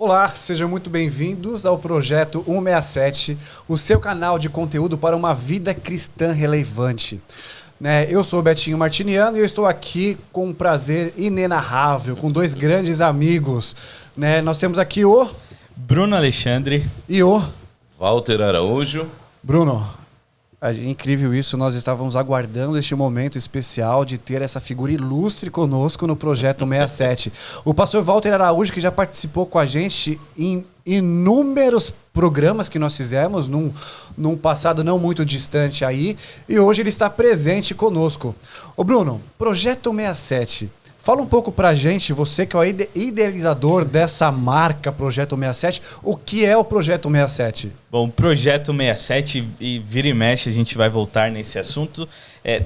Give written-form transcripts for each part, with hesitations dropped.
Olá, sejam muito bem-vindos ao Projeto 167, o seu canal de conteúdo para uma vida cristã relevante. Eu sou o Betinho Martiniano e eu estou aqui com um prazer inenarrável, com dois grandes amigos. Nós temos aqui o... Bruno Alexandre. E o... Walter Araújo. Bruno, é incrível isso, nós estávamos aguardando este momento especial de ter essa figura ilustre conosco no Projeto 167. O pastor Walter Araújo, que já participou com a gente em inúmeros programas que nós fizemos, num passado não muito distante aí, e hoje ele está presente conosco. Ô Bruno, Projeto 167, fala um pouco pra gente, você que é o idealizador dessa marca Projeto 167, o que é o Projeto 167? Bom, o Projeto 167, e vira e mexe a gente vai voltar nesse assunto,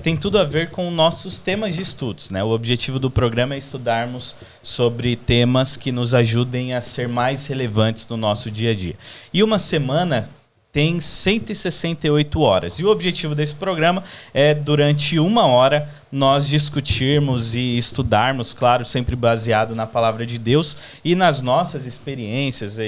tem tudo a ver com nossos temas de estudos, né? O objetivo do programa é estudarmos sobre temas que nos ajudem a ser mais relevantes no nosso dia a dia. E uma semana tem 168 horas. E o objetivo desse programa é, durante uma hora, nós discutirmos e estudarmos, claro, sempre baseado na palavra de Deus e nas nossas experiências.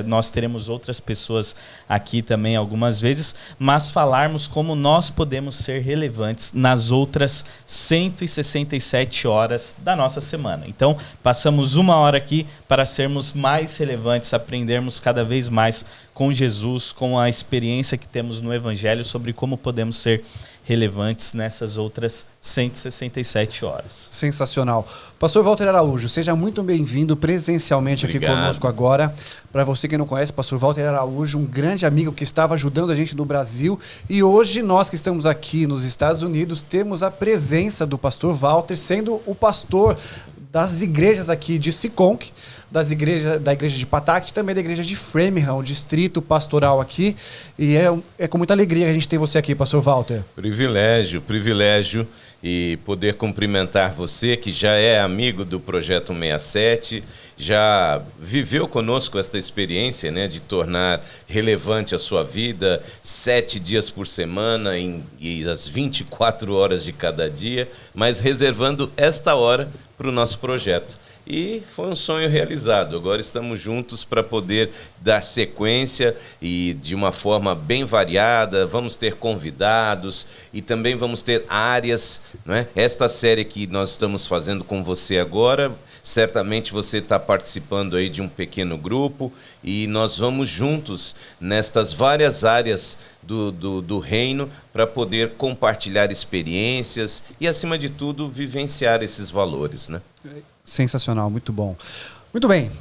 Nós teremos outras pessoas aqui também algumas vezes, mas falarmos como nós podemos ser relevantes nas outras 167 horas da nossa semana. Então, passamos uma hora aqui para sermos mais relevantes, aprendermos cada vez mais com Jesus, com a experiência que temos no Evangelho sobre como podemos ser relevantes nessas outras 167 horas. Sensacional. Pastor Walter Araújo, seja muito bem-vindo presencialmente aqui conosco agora. Para você que não conhece, Pastor Walter Araújo, um grande amigo que estava ajudando a gente no Brasil. E hoje nós que estamos aqui nos Estados Unidos temos a presença do Pastor Walter, sendo o pastor das igrejas aqui de Seekonk, da igreja de Pataque, também da igreja de Framingham, o distrito pastoral aqui. E é com muita alegria que a gente tem você aqui, pastor Walter. Privilégio e poder cumprimentar você que já é amigo do Projeto 167, já viveu conosco esta experiência, né, de tornar relevante a sua vida 7 dias por semana e as 24 horas de cada dia, mas reservando esta hora para o nosso projeto. E foi um sonho realizado. Agora estamos juntos para poder dar sequência e de uma forma bem variada. Vamos ter convidados e também vamos ter áreas, não é? Esta série que nós estamos fazendo com você agora, certamente você está participando aí de um pequeno grupo e nós vamos juntos nestas várias áreas do reino para poder compartilhar experiências e, acima de tudo, vivenciar esses valores, né? Sensacional, muito bom. Muito bem,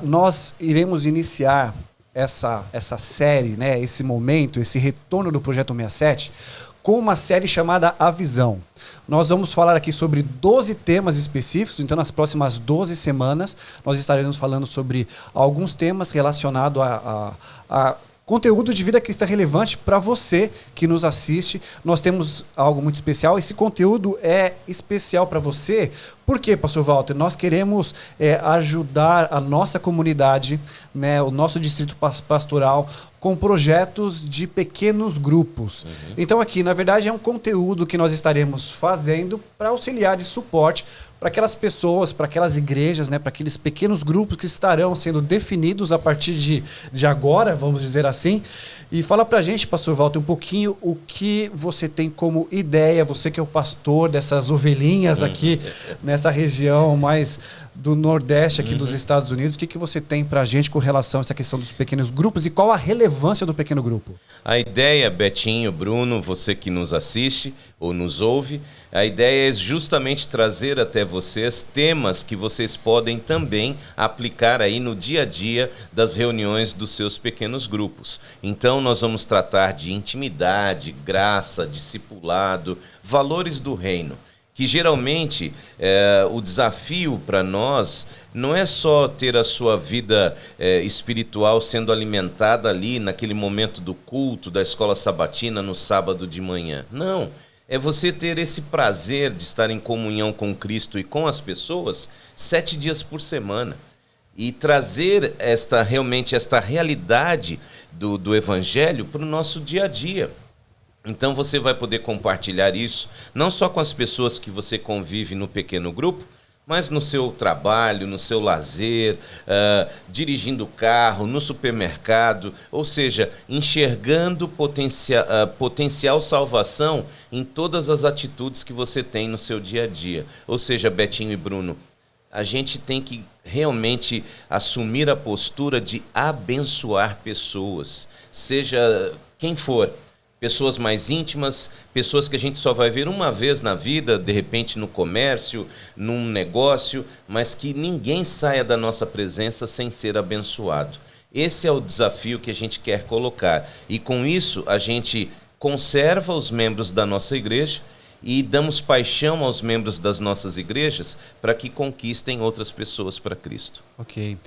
nós iremos iniciar essa série, né, esse momento, esse retorno do Projeto 167, com uma série chamada A Visão. Nós vamos falar aqui sobre 12 temas específicos, então nas próximas 12 semanas nós estaremos falando sobre alguns temas relacionados a conteúdo de vida cristã relevante para você que nos assiste. Nós temos algo muito especial. Esse conteúdo é especial para você. Por quê, pastor Walter? Nós queremos ajudar a nossa comunidade, né, o nosso distrito pastoral, com projetos de pequenos grupos. Então aqui, na verdade, é um conteúdo que nós estaremos fazendo para auxiliar de suporte para aquelas pessoas, para aquelas igrejas, né, para aqueles pequenos grupos que estarão sendo definidos a partir de agora, vamos dizer assim. E fala pra gente, pastor Walter, um pouquinho o que você tem como ideia, você que é o pastor dessas ovelhinhas aqui nessa região mais do Nordeste aqui dos Estados Unidos. O que você tem pra gente com relação a essa questão dos pequenos grupos e qual a relevância do pequeno grupo? A ideia, Betinho, Bruno, você que nos assiste ou nos ouve, a ideia é justamente trazer até vocês temas que vocês podem também aplicar aí no dia a dia das reuniões dos seus pequenos grupos. Então nós vamos tratar de intimidade, graça, discipulado, valores do reino. Que geralmente o desafio para nós não é só ter a sua vida espiritual sendo alimentada ali naquele momento do culto, da escola sabatina, no sábado de manhã. Não, é você ter esse prazer de estar em comunhão com Cristo e com as pessoas 7 dias por semana. E trazer realmente esta realidade do Evangelho para o nosso dia a dia. Então você vai poder compartilhar isso, não só com as pessoas que você convive no pequeno grupo, mas no seu trabalho, no seu lazer, dirigindo o carro, no supermercado, ou seja, enxergando potencial salvação em todas as atitudes que você tem no seu dia a dia. Ou seja, Betinho e Bruno, a gente tem que realmente assumir a postura de abençoar pessoas, seja quem for. Pessoas mais íntimas, pessoas que a gente só vai ver uma vez na vida, de repente no comércio, num negócio, mas que ninguém saia da nossa presença sem ser abençoado. Esse é o desafio que a gente quer colocar. E com isso a gente conserva os membros da nossa igreja e damos paixão aos membros das nossas igrejas para que conquistem outras pessoas para Cristo. Ok.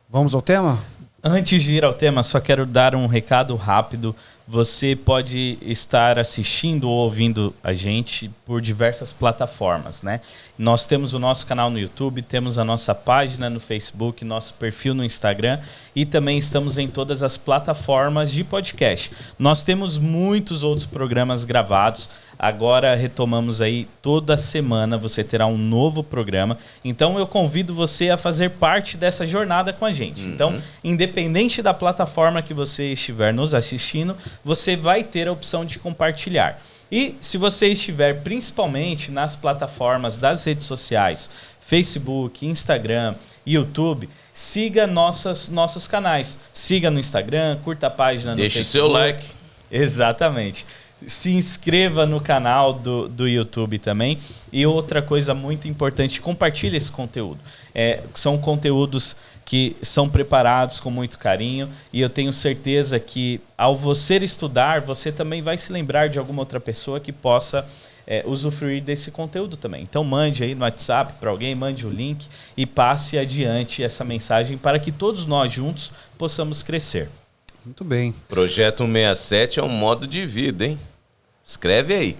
Vamos ao tema? Antes de ir ao tema, só quero dar um recado rápido. Você pode estar assistindo ou ouvindo a gente por diversas plataformas, né? Nós temos o nosso canal no YouTube, temos a nossa página no Facebook, nosso perfil no Instagram e também estamos em todas as plataformas de podcast. Nós temos muitos outros programas gravados. Agora retomamos aí toda semana, você terá um novo programa. Então eu convido você a fazer parte dessa jornada com a gente. Então, independente da plataforma que você estiver nos assistindo, você vai ter a opção de compartilhar. E se você estiver principalmente nas plataformas das redes sociais, Facebook, Instagram, YouTube, siga nossos canais. Siga no Instagram, curta a página no Facebook. Deixe seu like. Exatamente. Se inscreva no canal do YouTube também. E outra coisa muito importante, compartilhe esse conteúdo. São conteúdos que são preparados com muito carinho e eu tenho certeza que ao você estudar, você também vai se lembrar de alguma outra pessoa que possa usufruir desse conteúdo também. Então mande aí no WhatsApp para alguém, mande o link e passe adiante essa mensagem para que todos nós juntos possamos crescer. Muito bem. Projeto 167 é um modo de vida, hein? Escreve aí.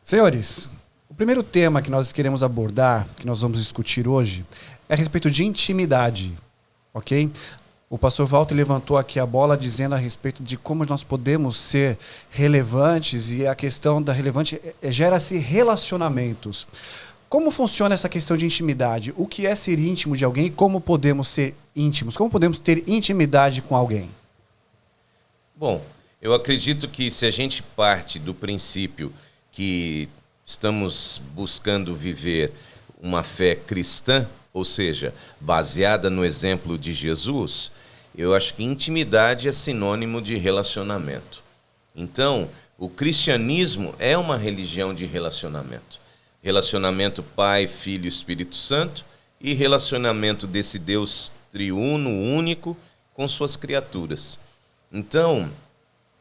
Senhores, o primeiro tema que nós queremos abordar, que nós vamos discutir hoje, é a respeito de intimidade, ok? O pastor Walter levantou aqui a bola dizendo a respeito de como nós podemos ser relevantes e a questão da relevante gera-se relacionamentos. Como funciona essa questão de intimidade? O que é ser íntimo de alguém e como podemos ser íntimos? Como podemos ter intimidade com alguém? Bom, eu acredito que se a gente parte do princípio que estamos buscando viver uma fé cristã, ou seja, baseada no exemplo de Jesus, eu acho que intimidade é sinônimo de relacionamento. Então, o cristianismo é uma religião de relacionamento. Relacionamento Pai, Filho e Espírito Santo e relacionamento desse Deus triuno, único, com suas criaturas. Então,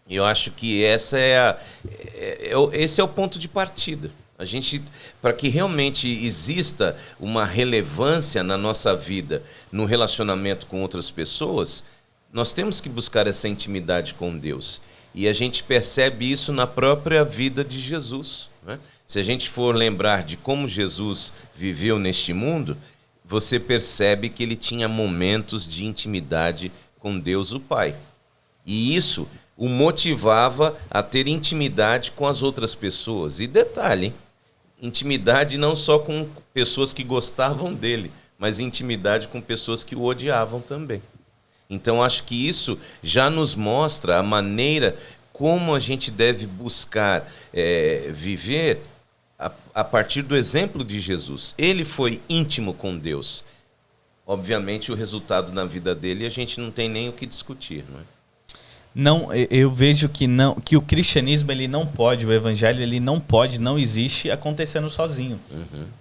eu acho que esse é o ponto de partida. A gente, para que realmente exista uma relevância na nossa vida, no relacionamento com outras pessoas, nós temos que buscar essa intimidade com Deus. E a gente percebe isso na própria vida de Jesus, né? Se a gente for lembrar de como Jesus viveu neste mundo, você percebe que ele tinha momentos de intimidade com Deus o Pai. E isso o motivava a ter intimidade com as outras pessoas. E detalhe, hein? Intimidade não só com pessoas que gostavam dele, mas intimidade com pessoas que o odiavam também. Então acho que isso já nos mostra a maneira como a gente deve buscar viver a partir do exemplo de Jesus. Ele foi íntimo com Deus. Obviamente o resultado na vida dele a gente não tem nem o que discutir, não é? Não, eu vejo que o cristianismo ele não pode, o evangelho ele não pode, não existe acontecendo sozinho.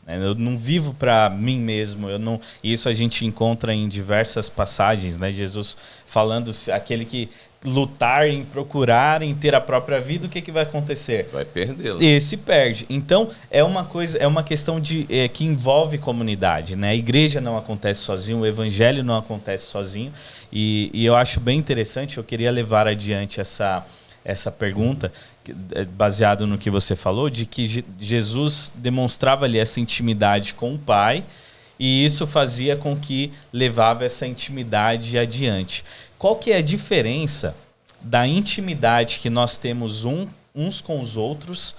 Eu não vivo para mim mesmo. Isso a gente encontra em diversas passagens, né? Jesus falando aquele que lutar em procurar em ter a própria vida, o que vai acontecer? Vai perdê-la. Esse perde. Então é uma questão que envolve comunidade, né? A igreja não acontece sozinho, o evangelho não acontece sozinho. E eu acho bem interessante, eu queria levar adiante essa pergunta, baseado no que você falou, de que Jesus demonstrava ali essa intimidade com o Pai, e isso fazia com que levava essa intimidade adiante. Qual que é a diferença da intimidade que nós temos uns com os outros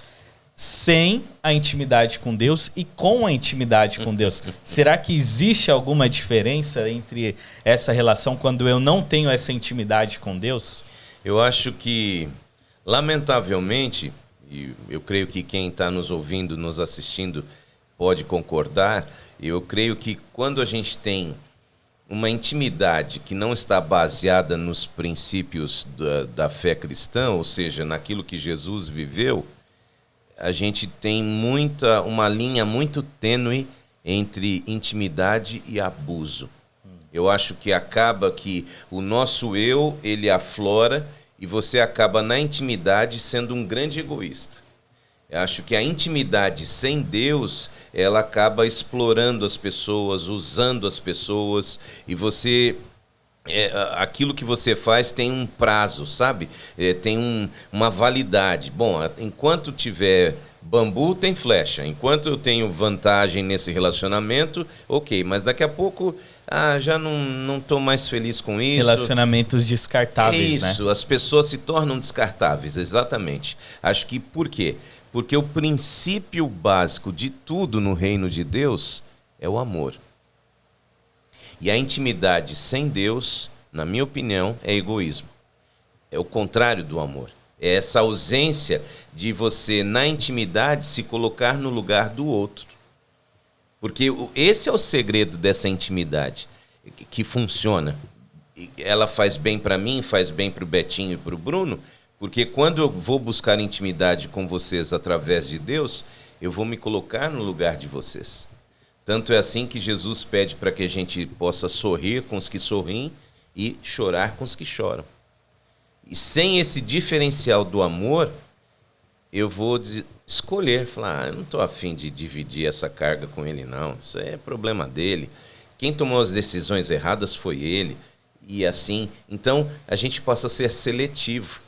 sem a intimidade com Deus e com a intimidade com Deus. Será que existe alguma diferença entre essa relação quando eu não tenho essa intimidade com Deus? Eu acho que, lamentavelmente, e eu creio que quem está nos ouvindo, nos assistindo, pode concordar, eu creio que quando a gente tem uma intimidade que não está baseada nos princípios da fé cristã, ou seja, naquilo que Jesus viveu, a gente tem uma linha muito tênue entre intimidade e abuso. Eu acho que acaba que o nosso eu, ele aflora e você acaba na intimidade sendo um grande egoísta. Eu acho que a intimidade sem Deus, ela acaba explorando as pessoas, usando as pessoas, e você... aquilo que você faz tem um prazo, sabe? Tem uma validade. Bom, enquanto tiver bambu, tem flecha. Enquanto eu tenho vantagem nesse relacionamento, ok. Mas daqui a pouco, já não estou mais feliz com isso. Relacionamentos descartáveis, né? Isso, as pessoas se tornam descartáveis, exatamente. Acho que por quê? Porque o princípio básico de tudo no reino de Deus é o amor. E a intimidade sem Deus, na minha opinião, é egoísmo. É o contrário do amor. É essa ausência de você, na intimidade, se colocar no lugar do outro. Porque esse é o segredo dessa intimidade, que funciona. Ela faz bem para mim, faz bem para o Betinho e para o Bruno, porque quando eu vou buscar intimidade com vocês através de Deus, eu vou me colocar no lugar de vocês. Tanto é assim que Jesus pede para que a gente possa sorrir com os que sorriem e chorar com os que choram. E sem esse diferencial do amor, eu vou escolher, falar, eu não estou afim de dividir essa carga com ele, não. Isso é problema dele. Quem tomou as decisões erradas foi ele. E assim, então a gente possa ser seletivo.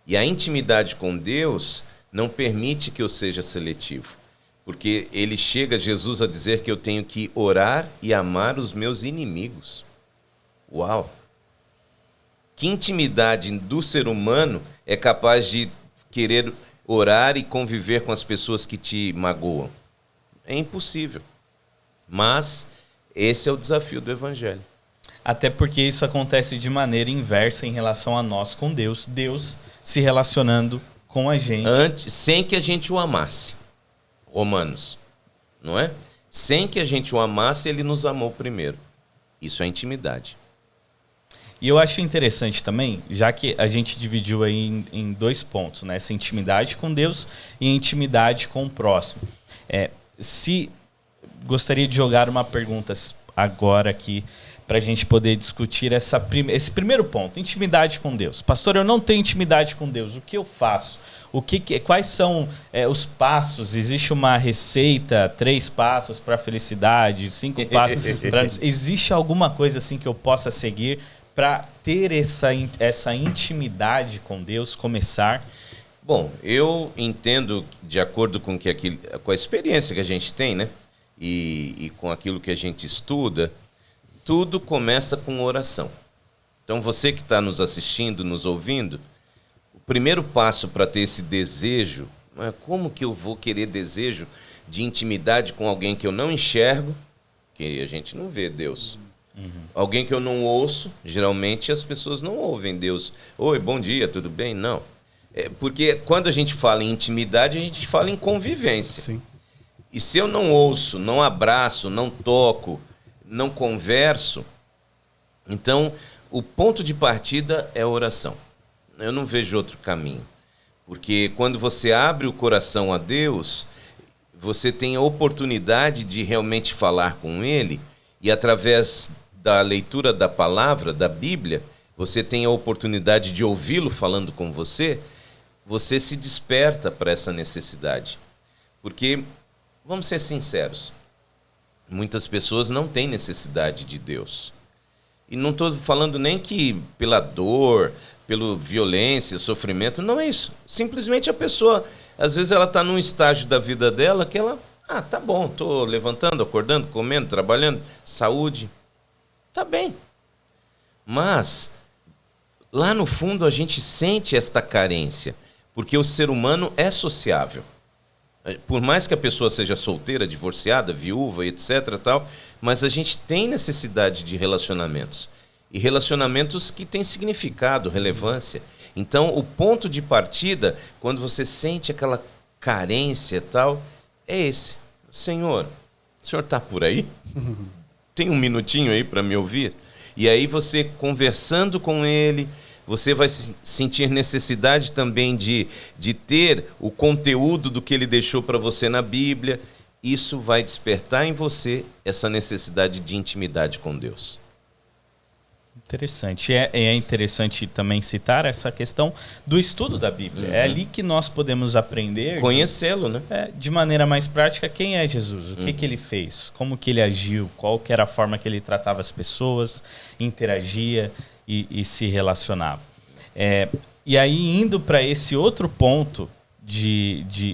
E a intimidade com Deus não permite que eu seja seletivo. Porque ele chega, Jesus, a dizer que eu tenho que orar e amar os meus inimigos. Uau! Que intimidade do ser humano é capaz de querer orar e conviver com as pessoas que te magoam? É impossível. Mas esse é o desafio do Evangelho. Até porque isso acontece de maneira inversa em relação a nós com Deus. Deus se relacionando com a gente. Sem que a gente o amasse. Romanos, não é? Sem que a gente o amasse, ele nos amou primeiro. Isso é intimidade. E eu acho interessante também, já que a gente dividiu aí em dois pontos, né? Essa intimidade com Deus e a intimidade com o próximo. Gostaria de jogar uma pergunta agora aqui para a gente poder discutir esse primeiro ponto, intimidade com Deus. Pastor, eu não tenho intimidade com Deus, o que eu faço? Quais são os passos? Existe uma receita, 3 passos para a felicidade, 5 passos para... Existe alguma coisa assim que eu possa seguir para ter essa intimidade com Deus, começar? Bom, eu entendo, de acordo com a experiência que a gente tem, né? E com aquilo que a gente estuda, tudo começa com oração. Então você que está nos assistindo, nos ouvindo, o primeiro passo para ter esse desejo, como que eu vou querer desejo de intimidade com alguém que eu não enxergo, que a gente não vê Deus. Alguém que eu não ouço, geralmente as pessoas não ouvem Deus. Oi, bom dia, tudo bem? Não. Porque quando a gente fala em intimidade, a gente fala em convivência. Sim. E se eu não ouço, não abraço, não toco, não converso, então o ponto de partida é a oração. Eu não vejo outro caminho. Porque quando você abre o coração a Deus, você tem a oportunidade de realmente falar com Ele, e através da leitura da palavra, da Bíblia, você tem a oportunidade de ouvi-lo falando com você, você se desperta para essa necessidade. Porque, vamos ser sinceros, muitas pessoas não têm necessidade de Deus. E não estou falando nem que pela dor, pela violência, sofrimento, não é isso. Simplesmente a pessoa, às vezes ela está num estágio da vida dela que ela, tá bom, estou levantando, acordando, comendo, trabalhando, saúde, tá bem. Mas, lá no fundo a gente sente esta carência, porque o ser humano é sociável. Por mais que a pessoa seja solteira, divorciada, viúva, etc, tal, mas a gente tem necessidade de relacionamentos. E relacionamentos que têm significado, relevância. Então, o ponto de partida, quando você sente aquela carência e tal, é esse. Senhor, o senhor está por aí? Tem um minutinho aí para me ouvir? E aí você, conversando com ele, você vai sentir necessidade também de ter o conteúdo do que ele deixou para você na Bíblia. Isso vai despertar em você essa necessidade de intimidade com Deus. Interessante. É interessante também citar essa questão do estudo da Bíblia. É ali que nós podemos aprender... Conhecê-lo, né? De maneira mais prática, quem é Jesus? O que ele fez? Como que ele agiu? Qual que era a forma que ele tratava as pessoas, interagia e se relacionava? E aí, indo para esse outro ponto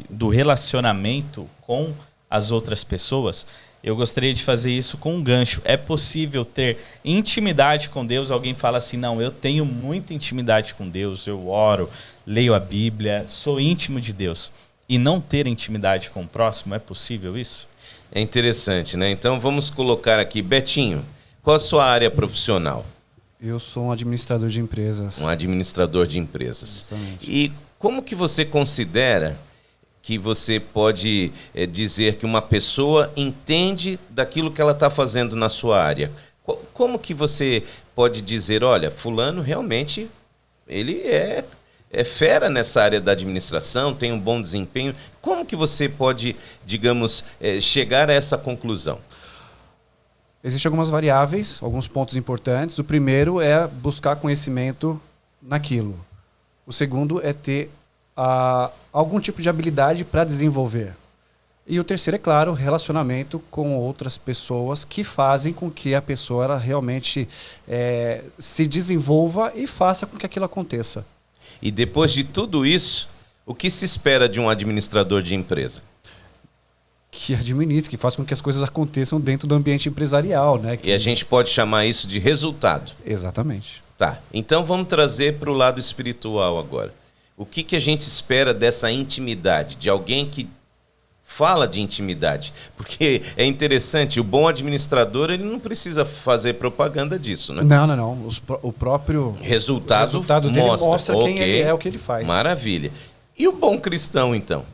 do relacionamento com as outras pessoas... Eu gostaria de fazer isso com um gancho. É possível ter intimidade com Deus? Alguém fala assim, não, eu tenho muita intimidade com Deus, eu oro, leio a Bíblia, sou íntimo de Deus. E não ter intimidade com o próximo, é possível isso? É interessante, né? Então vamos colocar aqui, Betinho, qual a sua área profissional? Eu sou um administrador de empresas. Um administrador de empresas. Exatamente. E como que você considera que você pode dizer que uma pessoa entende daquilo que ela está fazendo na sua área? Como que você pode dizer, olha, fulano realmente ele é fera nessa área da administração, tem um bom desempenho. Como que você pode, digamos, chegar a essa conclusão? Existem algumas variáveis, alguns pontos importantes. O primeiro é buscar conhecimento naquilo. O segundo é ter algum tipo de habilidade para desenvolver. E o terceiro, é claro, relacionamento com outras pessoas que fazem com que a pessoa ela realmente se desenvolva e faça com que aquilo aconteça. E depois de tudo isso, o que se espera de um administrador de empresa? Que administre, que faça com que as coisas aconteçam dentro do ambiente empresarial, né? E a gente pode chamar isso de resultado. Exatamente. Tá, então vamos trazer para o lado espiritual agora. O que a gente espera dessa intimidade, de alguém que fala de intimidade? Porque é interessante, o bom administrador ele não precisa fazer propaganda disso, né? Não. O próprio resultado dele mostra okay, quem ele é, o que ele faz. Maravilha. E o bom cristão, então?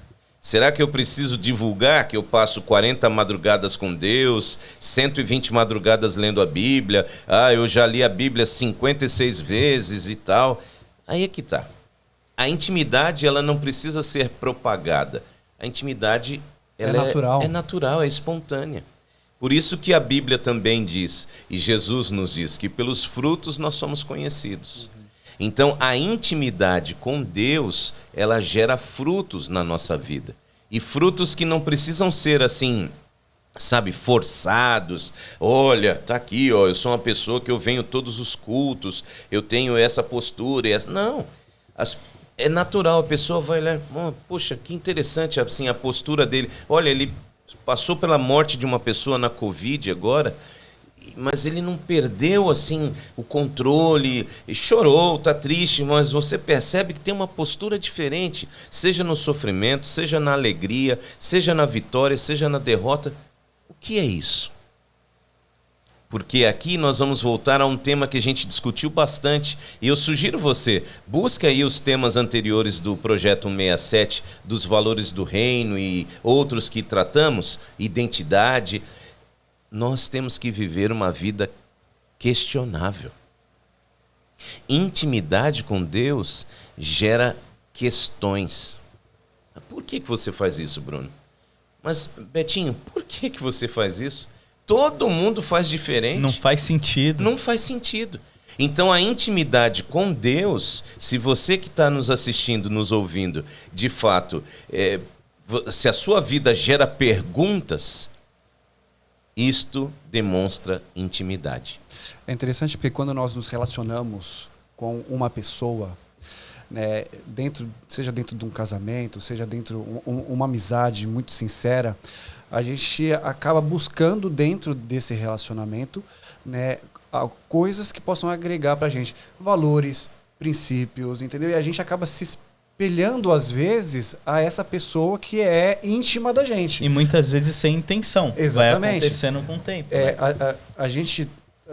Será que eu preciso divulgar que eu passo 40 madrugadas com Deus, 120 madrugadas lendo a Bíblia, eu já li a Bíblia 56 vezes e tal? Aí é que tá. A intimidade ela não precisa ser propagada. A intimidade ela é natural, é espontânea. Por isso que a Bíblia também diz, e Jesus nos diz, que pelos frutos nós somos conhecidos. Então a intimidade com Deus, ela gera frutos na nossa vida. E frutos que não precisam ser assim, sabe, forçados. Olha, tá aqui, ó, eu sou uma pessoa que eu venho todos os cultos, eu tenho essa postura e essa... Não, é natural, a pessoa vai olhar, poxa, que interessante assim, a postura dele. Olha, ele passou pela morte de uma pessoa na Covid agora, mas ele não perdeu assim o controle, chorou, está triste, mas você percebe que tem uma postura diferente, seja no sofrimento, seja na alegria, seja na vitória, seja na derrota. O que é isso? Porque aqui nós vamos voltar a um tema que a gente discutiu bastante e eu sugiro você, busca aí os temas anteriores do Projeto 167, dos valores do reino e outros que tratamos, identidade. Nós temos que viver uma vida questionável. Intimidade com Deus gera questões. Por que você faz isso, Bruno? Mas, Betinho, por que você faz isso? Todo mundo faz diferente. Não faz sentido. Não faz sentido. Então a intimidade com Deus, se você que está nos assistindo, nos ouvindo, de fato, se a sua vida gera perguntas, isto demonstra intimidade. É interessante porque quando nós nos relacionamos com uma pessoa, né, seja dentro de um casamento, seja dentro de uma amizade muito sincera, a gente acaba buscando dentro desse relacionamento, né, coisas que possam agregar para a gente valores, princípios, entendeu? E a gente acaba se espelhando, às vezes, a essa pessoa que é íntima da gente. E muitas vezes sem intenção. Exatamente. Vai acontecendo com o tempo. Né? A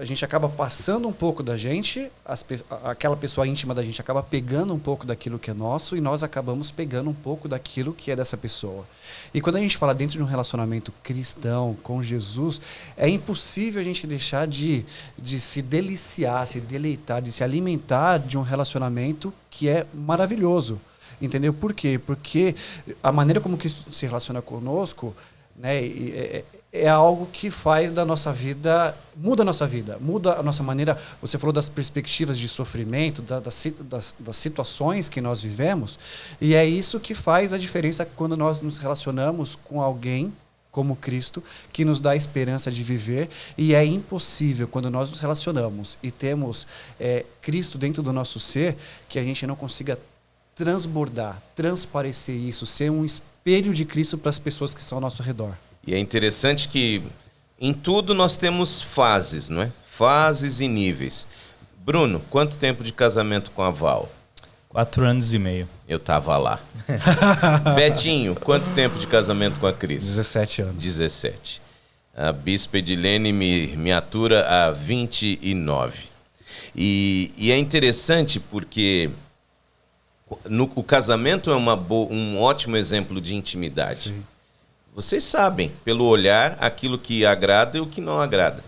gente acaba passando um pouco da gente, aquela pessoa íntima da gente acaba pegando um pouco daquilo que é nosso e nós acabamos pegando um pouco daquilo que é dessa pessoa. E quando a gente fala dentro de um relacionamento cristão com Jesus, é impossível a gente deixar de se deliciar, se deleitar, de se alimentar de um relacionamento que é maravilhoso. Entendeu? Por quê? Porque a maneira como Cristo se relaciona conosco, né, é algo que faz da nossa vida, muda a nossa maneira. Você falou das perspectivas de sofrimento, das situações que nós vivemos, e é isso que faz a diferença quando nós nos relacionamos com alguém como Cristo, que nos dá a esperança de viver. E é impossível, quando nós nos relacionamos e temos Cristo dentro do nosso ser, que a gente não consiga transbordar, transparecer isso, ser um espelho de Cristo para as pessoas que estão ao nosso redor. E é interessante que em tudo nós temos fases, não é? Fases e níveis. Bruno, quanto tempo de casamento com a Val? 4 anos e meio. Eu tava lá. Betinho, quanto tempo de casamento com a Cris? 17 anos. 17. A Bispa Edilene me atura há 29. E é interessante porque o casamento é um ótimo exemplo de intimidade. Sim. Vocês sabem, pelo olhar, aquilo que agrada e o que não agrada.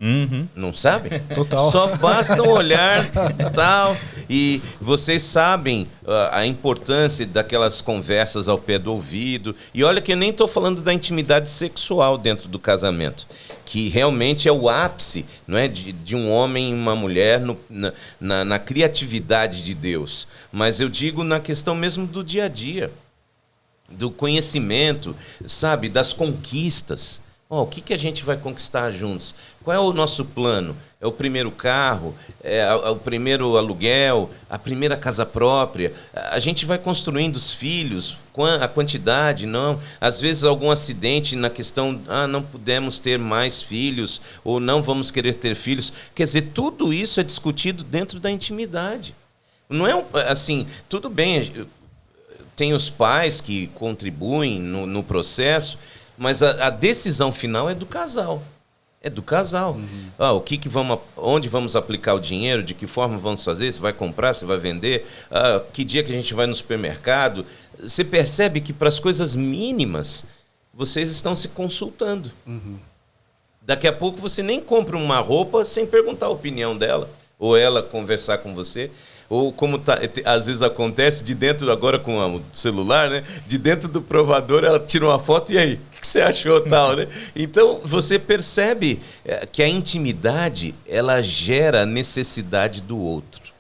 Uhum. Não sabem? Total. Só basta um olhar tal. E vocês sabem a importância daquelas conversas ao pé do ouvido. E olha que eu nem estou falando da intimidade sexual dentro do casamento, que realmente é o ápice, não é, de um homem e uma mulher na criatividade de Deus. Mas eu digo na questão mesmo do dia a dia, do conhecimento, sabe, das conquistas. O que a gente vai conquistar juntos? Qual é o nosso plano? É o primeiro carro? É o primeiro aluguel? A primeira casa própria? A gente vai construindo os filhos? A quantidade? Não. Às vezes algum acidente na questão, não pudemos ter mais filhos, ou não vamos querer ter filhos. Quer dizer, tudo isso é discutido dentro da intimidade. Não é assim, tudo bem, tem os pais que contribuem no processo, mas a decisão final é do casal. É do casal. Uhum. Onde vamos aplicar o dinheiro, de que forma vamos fazer, se vai comprar, se vai vender, que dia que a gente vai no supermercado. Você percebe que para as coisas mínimas, vocês estão se consultando. Uhum. Daqui a pouco você nem compra uma roupa sem perguntar a opinião dela, ou ela conversar com você. Ou como às vezes acontece, de dentro, agora com o celular, né? De dentro do provador, ela tira uma foto e aí, o que você achou tal, né? Então, você percebe que a intimidade, ela gera a necessidade do outro.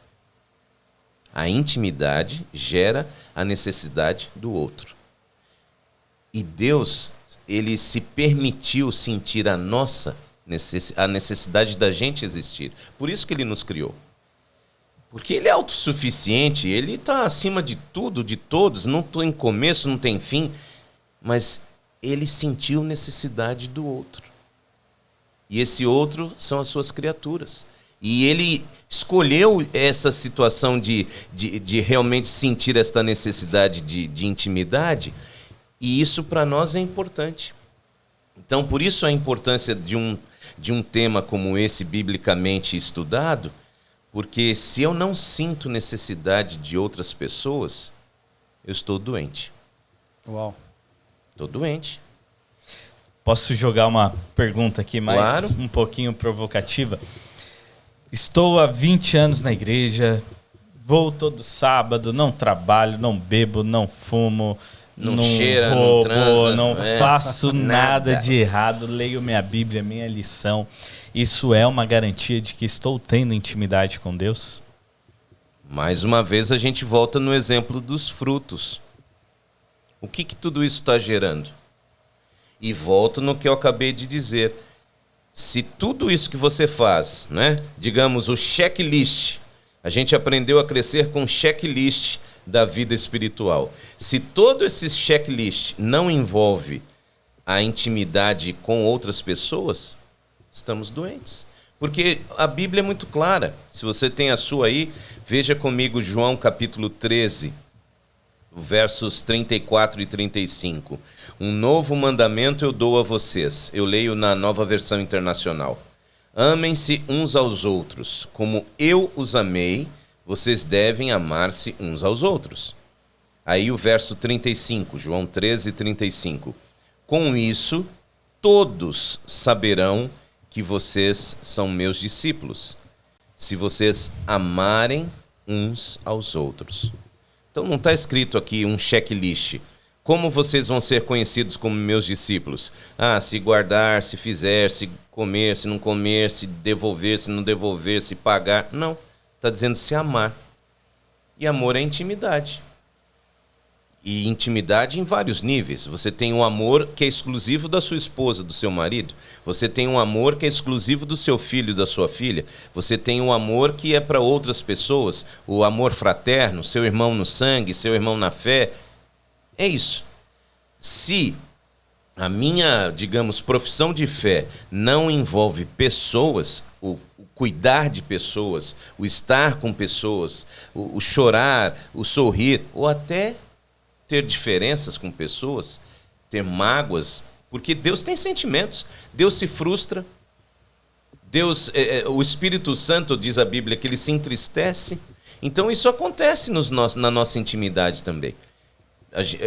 A intimidade gera a necessidade do outro. E Deus, ele se permitiu sentir a necessidade da gente existir. Por isso que ele nos criou. Porque ele é autossuficiente, ele está acima de tudo, de todos, não tem começo, não tem fim, mas ele sentiu necessidade do outro. E esse outro são as suas criaturas. E ele escolheu essa situação de realmente sentir esta necessidade de intimidade, e isso para nós é importante. Então, por isso a importância de um tema como esse, biblicamente estudado, porque se eu não sinto necessidade de outras pessoas, eu estou doente. Uau. Estou doente. Posso jogar uma pergunta aqui mais Claro. Um pouquinho provocativa? Estou há 20 anos na igreja, vou todo sábado, não trabalho, não bebo, não fumo, Não não cheira, não roubo, transa, não é, faço nada nada. de errado, leio minha Bíblia, minha lição. Isso é uma garantia de que estou tendo intimidade com Deus? Mais uma vez a gente volta no exemplo dos frutos. O que tudo isso está gerando? E volto no que eu acabei de dizer. Se tudo isso que você faz, né, digamos o checklist, a gente aprendeu a crescer com o checklist da vida espiritual. Se todo esse checklist não envolve a intimidade com outras pessoas, estamos doentes. Porque a Bíblia é muito clara. Se você tem a sua aí, veja comigo João capítulo 13. versos 34 e 35. Um novo mandamento eu dou a vocês. Eu leio na Nova Versão Internacional. Amem-se uns aos outros. Como eu os amei, vocês devem amar-se uns aos outros. Aí o verso 35, João 13, 35. Com isso, todos saberão que vocês são meus discípulos, se vocês amarem uns aos outros. Então não está escrito aqui um checklist. Como vocês vão ser conhecidos como meus discípulos? Se guardar, se fizer, se comer, se não comer, se devolver, se não devolver, se pagar. Não, está dizendo se amar. E amor é intimidade. E intimidade em vários níveis. Você tem um amor que é exclusivo da sua esposa, do seu marido. Você tem um amor que é exclusivo do seu filho e da sua filha. Você tem um amor que é para outras pessoas. O amor fraterno, seu irmão no sangue, seu irmão na fé. É isso. Se a minha, digamos, profissão de fé não envolve pessoas, o cuidar de pessoas, o estar com pessoas, o chorar, o sorrir, ou até ter diferenças com pessoas, ter mágoas, porque Deus tem sentimentos, Deus se frustra, Deus, o Espírito Santo, diz a Bíblia, que ele se entristece. Então isso acontece na nossa intimidade também.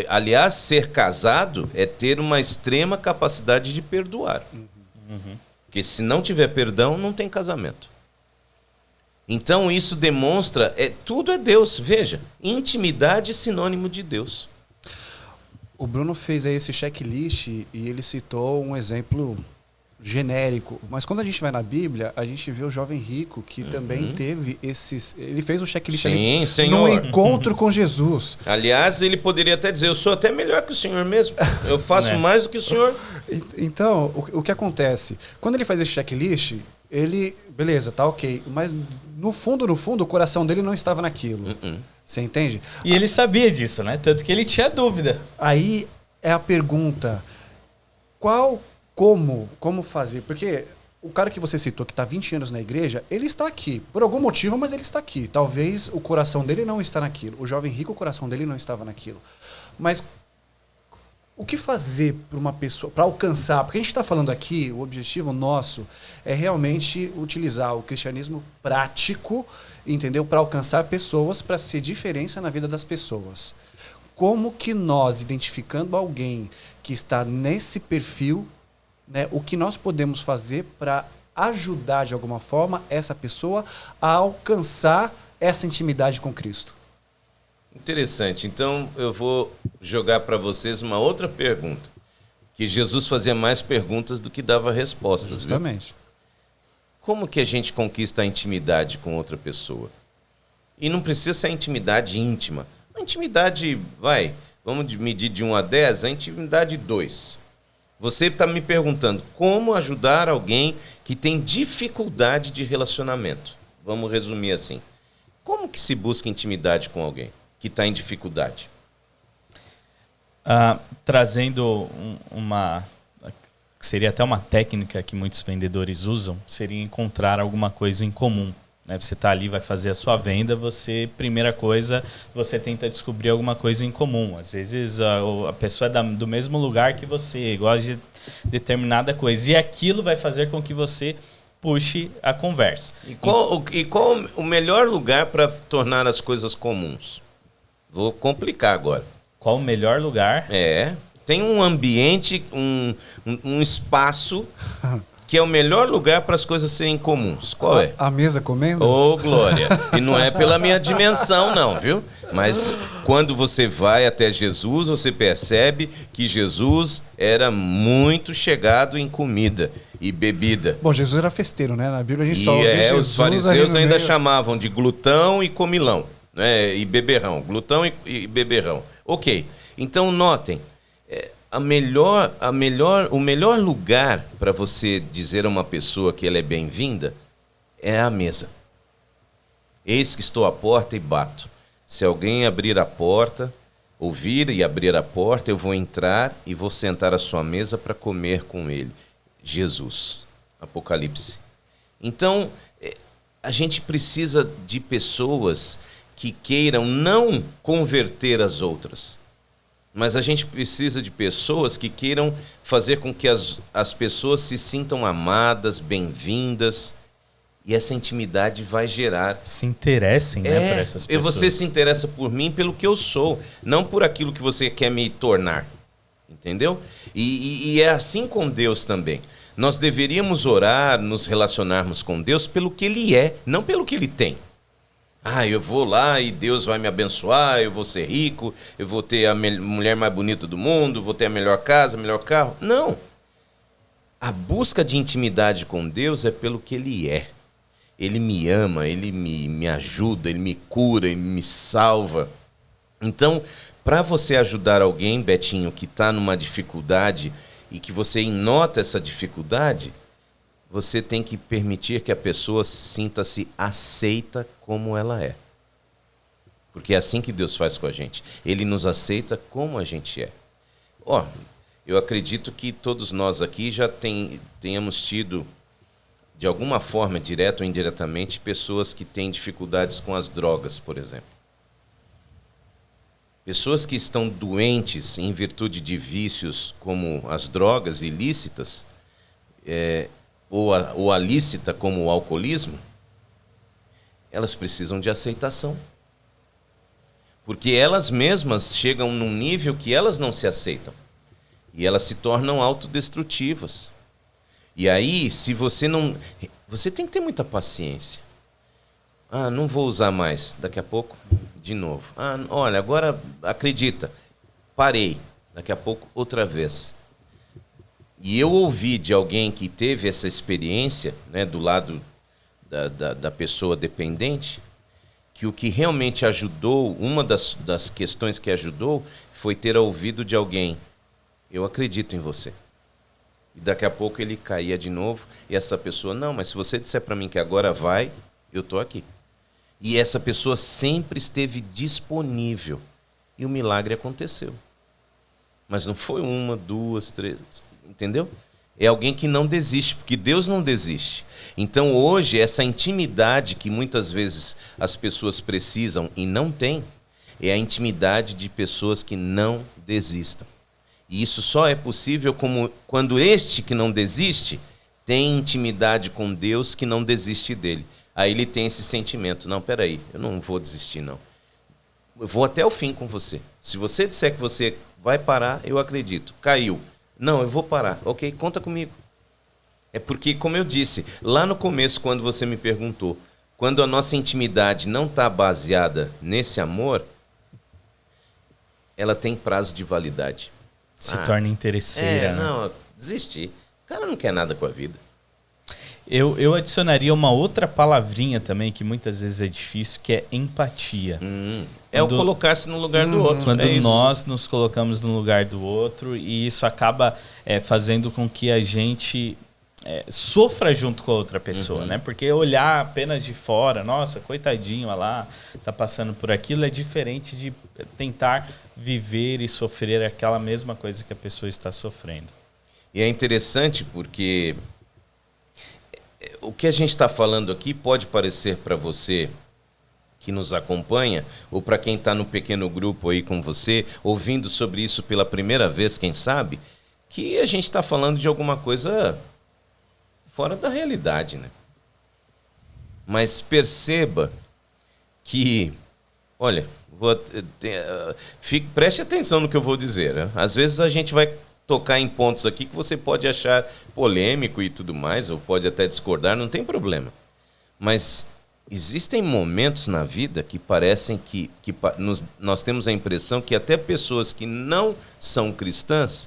Aliás, ser casado é ter uma extrema capacidade de perdoar. Porque se não tiver perdão, não tem casamento. Então isso demonstra, tudo é Deus. Veja, intimidade é sinônimo de Deus. O Bruno fez aí esse checklist e ele citou um exemplo genérico. Mas quando a gente vai na Bíblia, a gente vê o jovem rico que também teve esses... Ele fez o checklist ali no encontro com Jesus. Aliás, ele poderia até dizer, eu sou até melhor que o senhor mesmo. Eu faço mais do que o senhor. Então, o que acontece? Quando ele faz esse checklist... Ele, beleza, tá ok. Mas no fundo, o coração dele não estava naquilo. Você entende? E ele sabia disso, né? Tanto que ele tinha dúvida. Aí é a pergunta: como fazer? Porque o cara que você citou, que está 20 anos na igreja, ele está aqui. Por algum motivo, mas ele está aqui. Talvez o coração dele não está naquilo. O jovem rico, o coração dele não estava naquilo. Mas o que fazer para uma pessoa, para alcançar? Porque a gente está falando aqui, o objetivo nosso é realmente utilizar o cristianismo prático, entendeu? Para alcançar pessoas, para ser diferença na vida das pessoas. Como que nós, identificando alguém que está nesse perfil, né, o que nós podemos fazer para ajudar de alguma forma essa pessoa a alcançar essa intimidade com Cristo? Interessante. Então, eu vou jogar para vocês uma outra pergunta. Que Jesus fazia mais perguntas do que dava respostas. Justamente. Viu? Como que a gente conquista a intimidade com outra pessoa? E não precisa ser a intimidade íntima. A intimidade, vamos medir de 1 a 10, a intimidade 2. Você está me perguntando como ajudar alguém que tem dificuldade de relacionamento. Vamos resumir assim. Como que se busca intimidade com alguém que está em dificuldade? Trazendo uma... que seria até uma técnica que muitos vendedores usam, seria encontrar alguma coisa em comum. Né? Você está ali, vai fazer a sua venda, primeira coisa, você tenta descobrir alguma coisa em comum. Às vezes a pessoa é do mesmo lugar que você, gosta de determinada coisa. E aquilo vai fazer com que você puxe a conversa. E qual o melhor lugar para tornar as coisas comuns? Vou complicar agora. Qual o melhor lugar? Tem um ambiente, um espaço que é o melhor lugar para as coisas serem comuns. Qual é? A mesa comendo? Ô, glória! E não é pela minha dimensão, não, viu? Mas quando você vai até Jesus, você percebe que Jesus era muito chegado em comida e bebida. Bom, Jesus era festeiro, né? Na Bíblia a gente só ouve Jesus. Os fariseus ainda chamavam de glutão e comilão, né? E beberrão. Glutão e beberrão. Ok. Então, notem, o melhor lugar para você dizer a uma pessoa que ela é bem-vinda é a mesa. Eis que estou à porta e bato. Se alguém abrir a porta, ouvir e abrir a porta, eu vou entrar e vou sentar à sua mesa para comer com ele. Jesus. Apocalipse. Então, a gente precisa de pessoas que queiram não converter as outras. Mas a gente precisa de pessoas que queiram fazer com que as pessoas se sintam amadas, bem-vindas. E essa intimidade vai gerar... Se interessem, né, por essas pessoas. Você se interessa por mim pelo que eu sou, não por aquilo que você quer me tornar. Entendeu? E é assim com Deus também. Nós deveríamos orar, nos relacionarmos com Deus pelo que Ele é, não pelo que Ele tem. Eu vou lá e Deus vai me abençoar, eu vou ser rico, eu vou ter a mulher mais bonita do mundo, vou ter a melhor casa, o melhor carro. Não. A busca de intimidade com Deus é pelo que Ele é. Ele me ama, Ele me ajuda, Ele me cura, Ele me salva. Então, para você ajudar alguém, Betinho, que está numa dificuldade e que você nota essa dificuldade, você tem que permitir que a pessoa sinta-se aceita como ela é. Porque é assim que Deus faz com a gente. Ele nos aceita como a gente é. Eu acredito que todos nós aqui já tenhamos tido, de alguma forma, direta ou indiretamente, pessoas que têm dificuldades com as drogas, por exemplo. Pessoas que estão doentes em virtude de vícios como as drogas ilícitas, ou a lícita como o alcoolismo, elas precisam de aceitação. Porque elas mesmas chegam num nível que elas não se aceitam. E elas se tornam autodestrutivas. E aí, se você não... Você tem que ter muita paciência. Não vou usar mais. Daqui a pouco, de novo. Olha, agora acredita. Parei. Daqui a pouco, outra vez. E eu ouvi de alguém que teve essa experiência, né, do lado da pessoa dependente, que o que realmente ajudou, uma das questões que ajudou, foi ter ouvido de alguém: eu acredito em você. E daqui a pouco ele caía de novo, e essa pessoa: não, mas se você disser para mim que agora vai, eu estou aqui. E essa pessoa sempre esteve disponível. E o milagre aconteceu. Mas não foi uma, duas, três... Entendeu? É alguém que não desiste, porque Deus não desiste. Então hoje, essa intimidade que muitas vezes as pessoas precisam e não têm, é a intimidade de pessoas que não desistam. E isso só é possível quando este que não desiste tem intimidade com Deus que não desiste dele. Aí ele tem esse sentimento: não, peraí, eu não vou desistir não. Eu vou até o fim com você. Se você disser que você vai parar, eu acredito. Caiu. Não, eu vou parar. Ok, conta comigo. É porque, como eu disse, lá no começo, quando você me perguntou, quando a nossa intimidade não está baseada nesse amor, ela tem prazo de validade. Se torna interesseira. Não, desistir. O cara não quer nada com a vida. Eu adicionaria uma outra palavrinha também, que muitas vezes é difícil, que é empatia. É o colocar-se no lugar do outro. Quando nós nos colocamos no lugar do outro, e isso acaba fazendo com que a gente sofra junto com a outra pessoa, né? Porque olhar apenas de fora, nossa, coitadinho, olha lá, tá passando por aquilo, é diferente de tentar viver e sofrer aquela mesma coisa que a pessoa está sofrendo. E é interessante porque o que a gente está falando aqui pode parecer para você que nos acompanha, ou para quem está no pequeno grupo aí com você, ouvindo sobre isso pela primeira vez, quem sabe, que a gente está falando de alguma coisa fora da realidade, né? Mas perceba que, olha, preste atenção no que eu vou dizer, né? Às vezes a gente vai tocar em pontos aqui que você pode achar polêmico e tudo mais, ou pode até discordar, não tem problema. Mas existem momentos na vida que parecem que nós temos a impressão que até pessoas que não são cristãs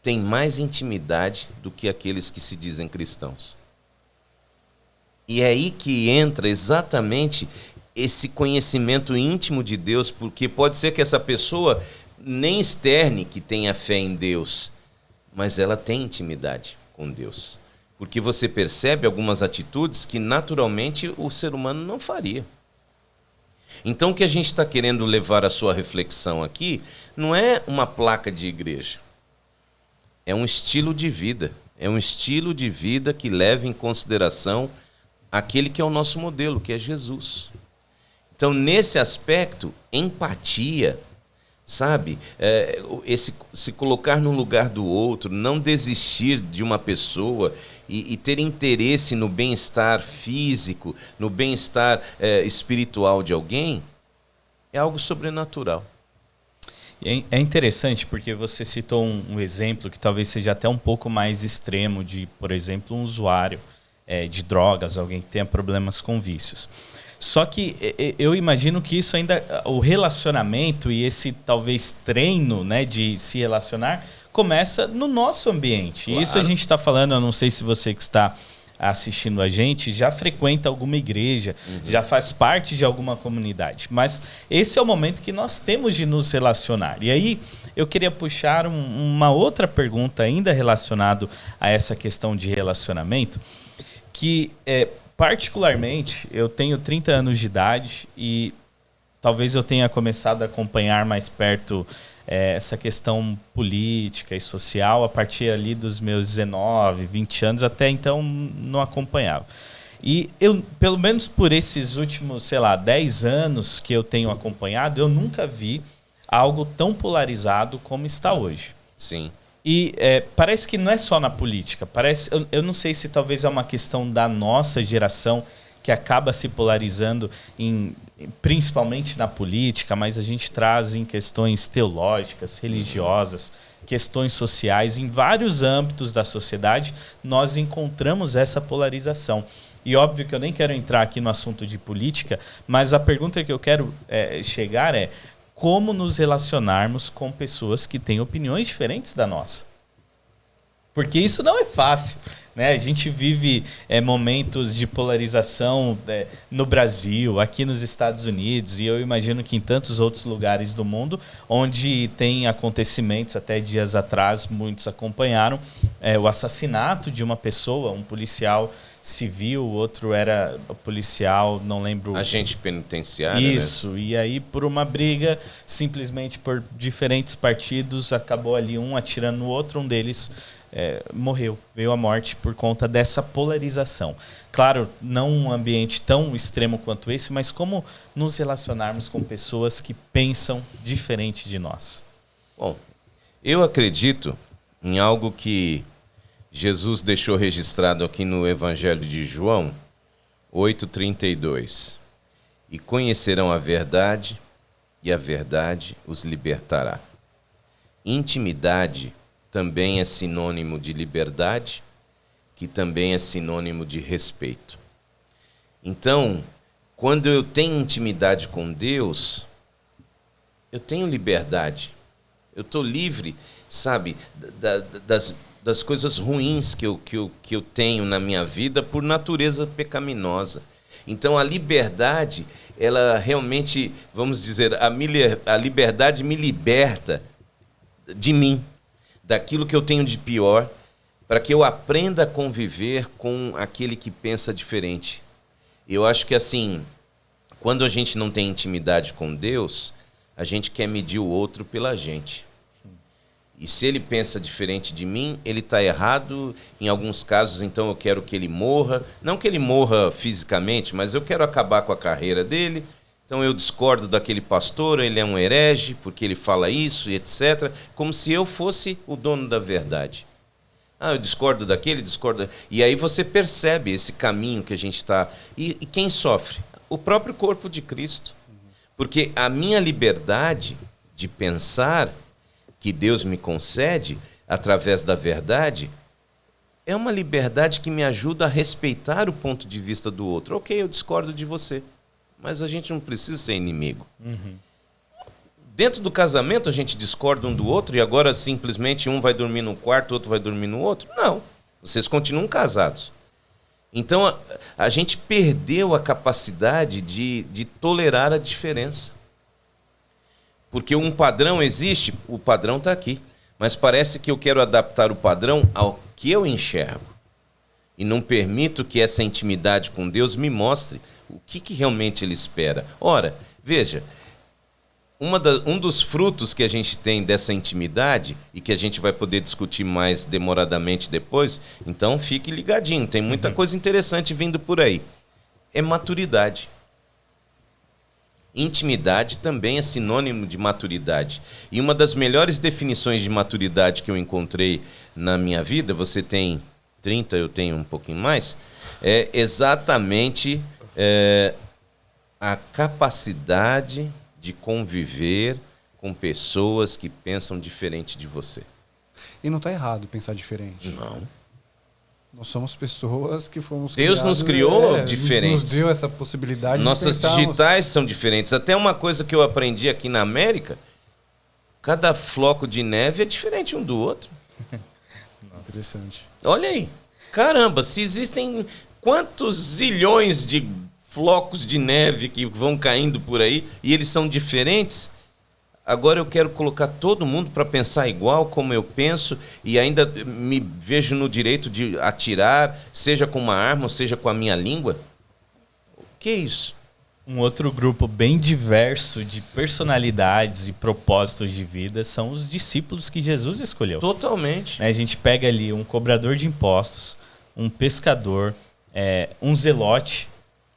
têm mais intimidade do que aqueles que se dizem cristãos. E é aí que entra exatamente esse conhecimento íntimo de Deus, porque pode ser que essa pessoa nem externe que tenha fé em Deus, mas ela tem intimidade com Deus. Porque você percebe algumas atitudes que naturalmente o ser humano não faria. Então o que a gente está querendo levar à sua reflexão aqui não é uma placa de igreja. É um estilo de vida. É um estilo de vida que leva em consideração aquele que é o nosso modelo, que é Jesus. Então, nesse aspecto, empatia, sabe? Se colocar no lugar do outro, não desistir de uma pessoa e ter interesse no bem-estar físico, no bem-estar espiritual de alguém, é algo sobrenatural. É interessante porque você citou um exemplo que talvez seja até um pouco mais extremo de, por exemplo, um usuário de drogas, alguém que tenha problemas com vícios. Só que eu imagino que isso ainda, o relacionamento e esse talvez treino, né, de se relacionar, começa no nosso ambiente. Claro. Isso a gente está falando, eu não sei se você que está assistindo a gente já frequenta alguma igreja, já faz parte de alguma comunidade. Mas esse é o momento que nós temos de nos relacionar. E aí eu queria puxar uma outra pergunta ainda relacionada a essa questão de relacionamento, que particularmente eu tenho 30 anos de idade e talvez eu tenha começado a acompanhar mais perto essa questão política e social a partir ali dos meus 19, 20 anos, até então não acompanhava. E eu, pelo menos por esses últimos, 10 anos que eu tenho acompanhado, eu nunca vi algo tão polarizado como está hoje. Sim. E parece que não é só na política, eu não sei se talvez é uma questão da nossa geração que acaba se polarizando principalmente na política, mas a gente traz em questões teológicas, religiosas, questões sociais, em vários âmbitos da sociedade, nós encontramos essa polarização. E óbvio que eu nem quero entrar aqui no assunto de política, mas a pergunta que eu quero chegar é como nos relacionarmos com pessoas que têm opiniões diferentes da nossa. Porque isso não é fácil, né? A gente vive momentos de polarização no Brasil, aqui nos Estados Unidos, e eu imagino que em tantos outros lugares do mundo, onde tem acontecimentos, até dias atrás, muitos acompanharam, o assassinato de uma pessoa, um policial civil, o outro era policial, não lembro... Agente penitenciário, Isso, né? E aí por uma briga, simplesmente por diferentes partidos, acabou ali um atirando no outro, um deles morreu, veio à morte por conta dessa polarização. Claro, não um ambiente tão extremo quanto esse, mas como nos relacionarmos com pessoas que pensam diferente de nós? Bom, eu acredito em algo que Jesus deixou registrado aqui no Evangelho de João 8,32. E conhecerão a verdade, e a verdade os libertará. Intimidade também é sinônimo de liberdade, que também é sinônimo de respeito. Então, quando eu tenho intimidade com Deus, eu tenho liberdade. Eu estou livre, sabe, das coisas ruins que eu tenho na minha vida por natureza pecaminosa. Então, a liberdade, ela realmente, vamos dizer, a liberdade me liberta de mim, daquilo que eu tenho de pior, para que eu aprenda a conviver com aquele que pensa diferente. Eu acho que assim, quando a gente não tem intimidade com Deus, a gente quer medir o outro pela gente. E se ele pensa diferente de mim, ele está errado. Em alguns casos, então, eu quero que ele morra. Não que ele morra fisicamente, mas eu quero acabar com a carreira dele. Então eu discordo daquele pastor, ele é um herege, porque ele fala isso e etc. Como se eu fosse o dono da verdade. Eu discordo daquele, discordo... E aí você percebe esse caminho que a gente está... E quem sofre? O próprio corpo de Cristo. Porque a minha liberdade de pensar que Deus me concede através da verdade é uma liberdade que me ajuda a respeitar o ponto de vista do outro. Ok, eu discordo de você. Mas a gente não precisa ser inimigo. Dentro do casamento a gente discorda um do outro e agora simplesmente um vai dormir num quarto, outro vai dormir no outro? Não. Vocês continuam casados. Então a gente perdeu a capacidade de tolerar a diferença. Porque um padrão existe, o padrão está aqui. Mas parece que eu quero adaptar o padrão ao que eu enxergo. E não permito que essa intimidade com Deus me mostre o que realmente Ele espera. Ora, veja, um dos frutos que a gente tem dessa intimidade, e que a gente vai poder discutir mais demoradamente depois, então fique ligadinho, tem muita coisa interessante vindo por aí, é maturidade. Intimidade também é sinônimo de maturidade. E uma das melhores definições de maturidade que eu encontrei na minha vida, você tem 30, eu tenho um pouquinho mais, é exatamente a capacidade de conviver com pessoas que pensam diferente de você. E não está errado pensar diferente. Não. Nós somos pessoas que fomos Deus nos criou diferentes. Nos deu essa possibilidade Nossas de pensarmos. digitais são diferentes. Até uma coisa que eu aprendi aqui na América, cada floco de neve é diferente um do outro. Interessante. Olha aí. Caramba, se existem quantos zilhões de flocos de neve que vão caindo por aí e eles são diferentes, agora eu quero colocar todo mundo para pensar igual como eu penso e ainda me vejo no direito de atirar, seja com uma arma ou seja com a minha língua? O que é isso? Um outro grupo bem diverso de personalidades e propósitos de vida são os discípulos que Jesus escolheu. Totalmente. A gente pega ali um cobrador de impostos, um pescador, um zelote,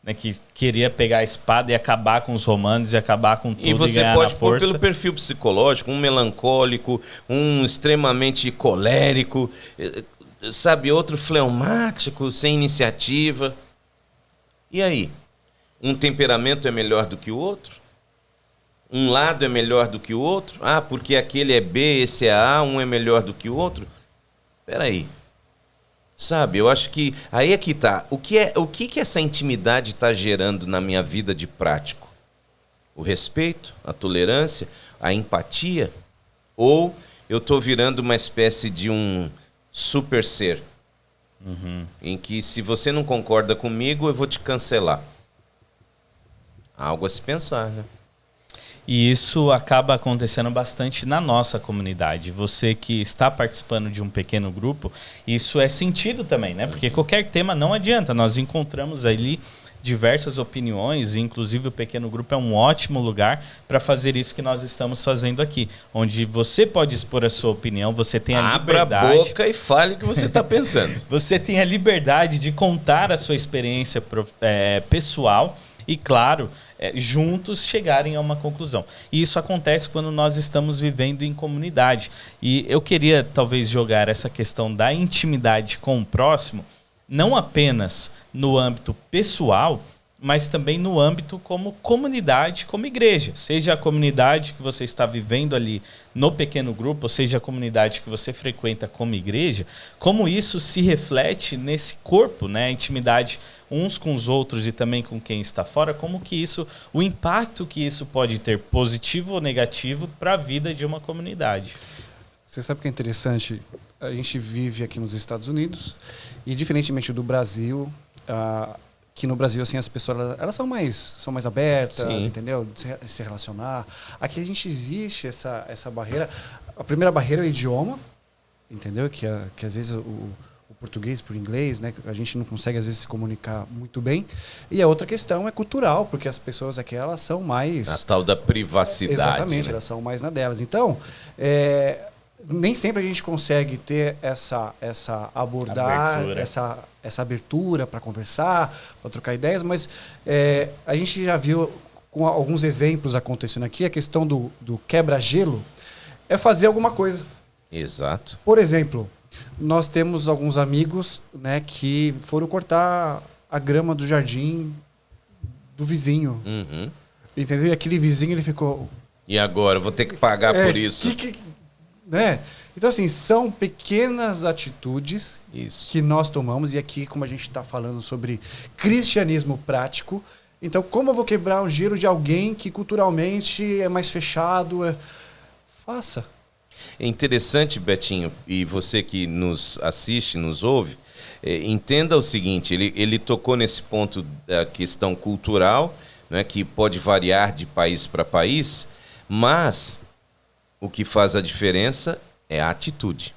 né, que queria pegar a espada e acabar com os romanos e acabar com tudo e você ganhar pode na pôr força. pelo perfil psicológico, um melancólico, um extremamente colérico, sabe, outro fleumático, sem iniciativa. E aí? Um temperamento é melhor do que o outro? Um lado é melhor do que o outro? Ah, porque aquele é B, esse é A, um é melhor do que o outro? Peraí. Sabe, eu acho que aí é que tá. O que essa intimidade está gerando na minha vida de prático? O respeito, a tolerância, a empatia? Ou eu estou virando uma espécie de um super ser? Em que se você não concorda comigo, eu vou te cancelar. Algo a se pensar, né? E isso acaba acontecendo bastante na nossa comunidade. Você que está participando de um pequeno grupo, isso é sentido também, né? Porque qualquer tema não adianta. Nós encontramos ali diversas opiniões, e inclusive o pequeno grupo é um ótimo lugar para fazer isso que nós estamos fazendo aqui, onde você pode expor a sua opinião, você tem a liberdade... Abra a boca e fale o que você está pensando. Você tem a liberdade de contar a sua experiência pessoal e, claro, juntos chegarem a uma conclusão. E isso acontece quando nós estamos vivendo em comunidade. E eu queria, talvez, jogar essa questão da intimidade com o próximo, não apenas no âmbito pessoal, mas também no âmbito como comunidade, como igreja. Seja a comunidade que você está vivendo ali no pequeno grupo, ou seja a comunidade que você frequenta como igreja, como isso se reflete nesse corpo, né? A intimidade uns com os outros e também com quem está fora, como que isso, o impacto que isso pode ter, positivo ou negativo, para a vida de uma comunidade. Você sabe o que é interessante? A gente vive aqui nos Estados Unidos e, diferentemente do Brasil, que no Brasil assim as pessoas elas são mais abertas, Sim. entendeu? De se relacionar. Aqui a gente existe essa barreira. A primeira barreira é o idioma, entendeu? Que às vezes o português por inglês, né? A gente não consegue às vezes se comunicar muito bem. E a outra questão é cultural, porque as pessoas aqui elas são mais A tal da privacidade. exatamente, né? elas são mais na delas. Então, nem sempre a gente consegue ter essa abordagem, essa abertura para conversar, para trocar ideias, mas a gente já viu com alguns exemplos acontecendo aqui, a questão do quebra-gelo é fazer alguma coisa. Exato. Por exemplo, nós temos alguns amigos, né, que foram cortar a grama do jardim do vizinho. Uhum. Entendeu? E aquele vizinho ele ficou... E agora? Vou ter que pagar por isso. Né? Então, assim, são pequenas atitudes Isso. que nós tomamos. E aqui, como a gente está falando sobre cristianismo prático, então, como eu vou quebrar o gelo de alguém que culturalmente é mais fechado? Faça. É interessante, Betinho, e você que nos assiste, nos ouve, entenda o seguinte, ele tocou nesse ponto da questão cultural, né, que pode variar de país para país, mas o que faz a diferença é a atitude.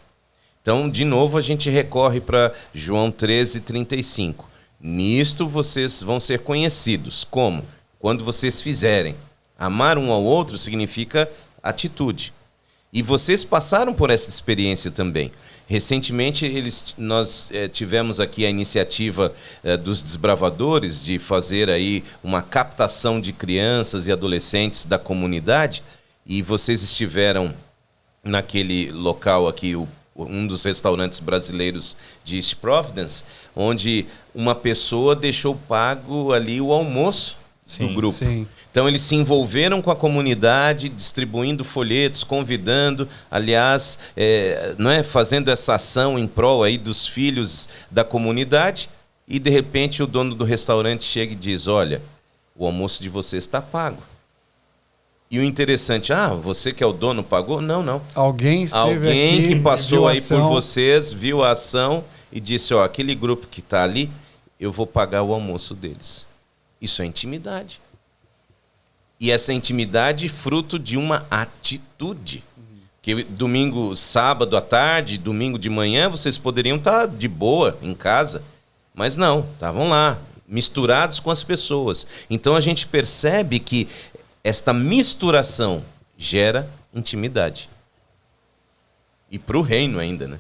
Então, de novo, a gente recorre para João 13:35. Nisto vocês vão ser conhecidos. Como? Quando vocês fizerem. Amar um ao outro significa atitude. E vocês passaram por essa experiência também. Recentemente, nós tivemos aqui a iniciativa dos desbravadores de fazer aí uma captação de crianças e adolescentes da comunidade, e vocês estiveram naquele local aqui, um dos restaurantes brasileiros de East Providence, onde uma pessoa deixou pago ali o almoço do grupo. Sim. Então eles se envolveram com a comunidade, distribuindo folhetos, convidando, aliás, não é, fazendo essa ação em prol aí dos filhos da comunidade, e de repente o dono do restaurante chega e diz: olha, o almoço de vocês está pago. E o interessante, você que é o dono pagou? Não, não. Alguém esteve Alguém aqui, que passou aí por ação. vocês, viu a ação e disse: aquele grupo que está ali, eu vou pagar o almoço deles. Isso é intimidade. E essa intimidade fruto de uma atitude. Que domingo, sábado à tarde, domingo de manhã, vocês poderiam estar de boa em casa, mas não, estavam lá, misturados com as pessoas. Então a gente percebe que esta misturação gera intimidade. E para o reino ainda, né?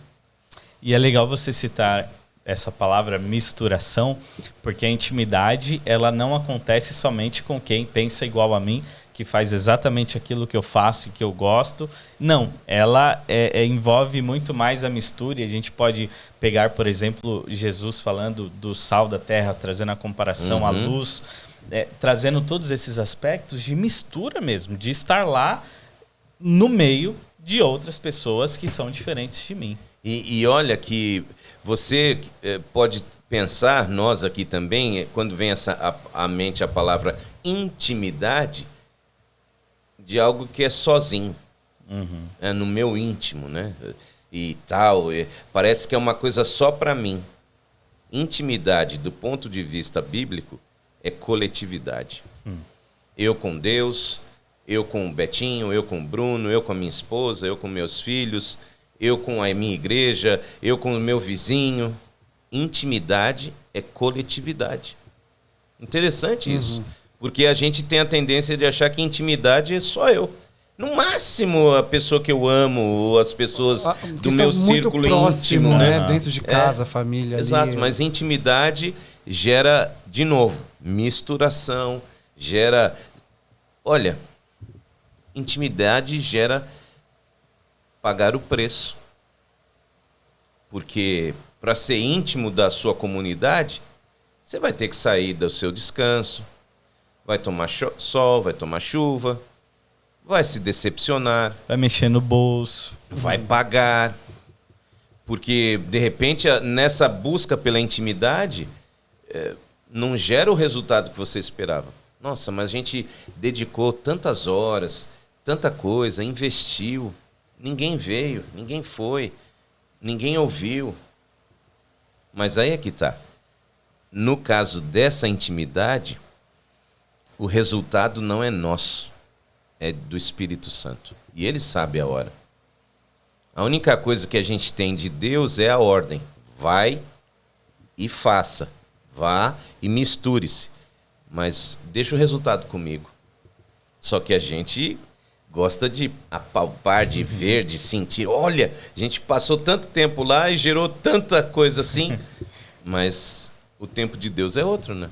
E é legal você citar essa palavra misturação, porque a intimidade, ela não acontece somente com quem pensa igual a mim, que faz exatamente aquilo que eu faço e que eu gosto. Não, ela envolve muito mais a mistura, e a gente pode pegar, por exemplo, Jesus falando do sal da terra, trazendo a comparação à luz, trazendo todos esses aspectos de mistura mesmo, de estar lá no meio de outras pessoas que são diferentes de mim. E olha que você pode pensar, nós aqui também, quando vem à mente a palavra intimidade, de algo que é sozinho, no meu íntimo, né? E tal, parece que é uma coisa só para mim. Intimidade, do ponto de vista bíblico, é coletividade. Eu com Deus, eu com o Betinho, eu com o Bruno, eu com a minha esposa, eu com meus filhos, eu com a minha igreja, eu com o meu vizinho. Intimidade é coletividade. Interessante isso. Porque a gente tem a tendência de achar que intimidade é só eu. No máximo, a pessoa que eu amo, ou as pessoas do meu círculo próximo, íntimo, né? Dentro de casa, família. Exato, ali. mas intimidade gera, de novo, misturação, gera... Olha, intimidade gera pagar o preço. Porque para ser íntimo da sua comunidade, você vai ter que sair do seu descanso, vai tomar sol, vai tomar chuva, vai se decepcionar. Vai mexer no bolso. Vai pagar. Porque, de repente, nessa busca pela intimidade, não gera o resultado que você esperava. Nossa, mas a gente dedicou tantas horas, tanta coisa, investiu. Ninguém veio, ninguém foi, ninguém ouviu. Mas aí é que tá. No caso dessa intimidade, o resultado não é nosso, é do Espírito Santo. E ele sabe a hora. A única coisa que a gente tem de Deus é a ordem. Vai e faça. Vá e misture-se. Mas deixa o resultado comigo. Só que a gente gosta de apalpar, de ver, de sentir. Olha, a gente passou tanto tempo lá e gerou tanta coisa assim. Mas o tempo de Deus é outro, né?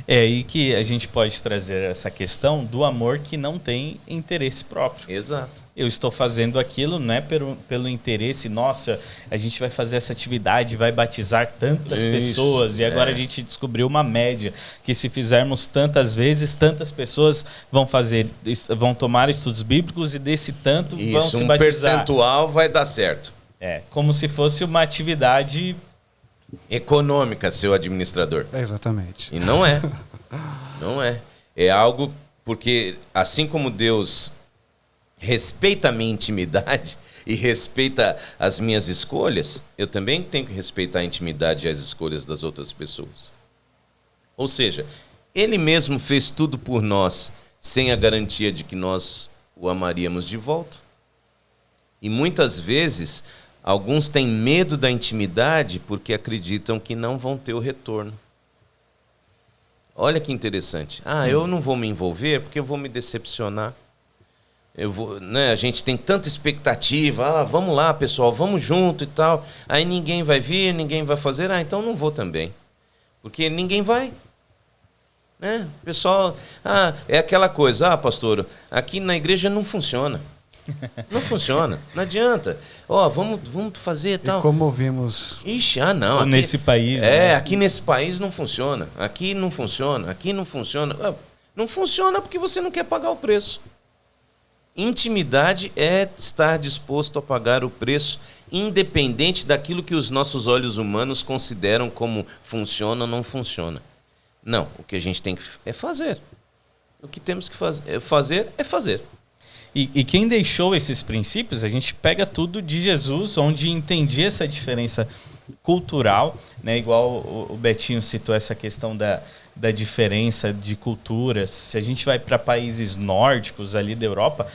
É aí que a gente pode trazer essa questão do amor que não tem interesse próprio. Exato. Eu estou fazendo aquilo, não é pelo interesse, nossa, a gente vai fazer essa atividade, vai batizar tantas pessoas, e agora a gente descobriu uma média, que se fizermos tantas vezes, tantas pessoas vão tomar estudos bíblicos e desse tanto vão se um batizar. percentual vai dar certo. Como se fosse uma atividade econômica, seu administrador. Exatamente. E não é. Não é. É algo porque, assim como Deus respeita a minha intimidade e respeita as minhas escolhas, eu também tenho que respeitar a intimidade e as escolhas das outras pessoas. Ou seja, Ele mesmo fez tudo por nós, sem a garantia de que nós o amaríamos de volta. E muitas vezes, alguns têm medo da intimidade porque acreditam que não vão ter o retorno. Olha que interessante. Eu não vou me envolver porque eu vou me decepcionar. né, a gente tem tanta expectativa, vamos lá, pessoal, vamos junto e tal. Aí ninguém vai vir, ninguém vai fazer, então não vou também. Porque ninguém vai. Né? Pessoal, é aquela coisa, pastor, aqui na igreja não funciona. Não funciona, não adianta. Vamos fazer e tal. E como vimos... Ixi, não. Aqui, nesse país... né? Aqui nesse país não funciona. Aqui não funciona, aqui não funciona. Não funciona porque você não quer pagar o preço. Intimidade é estar disposto a pagar o preço, independente daquilo que os nossos olhos humanos consideram como funciona ou não funciona. Não, o que a gente tem que é fazer. O que temos que fazer é fazer. E quem deixou esses princípios, a gente pega tudo de Jesus, onde entendia essa diferença cultural, né? Igual o Betinho citou essa questão da diferença de culturas. Se a gente vai para países nórdicos ali da Europa,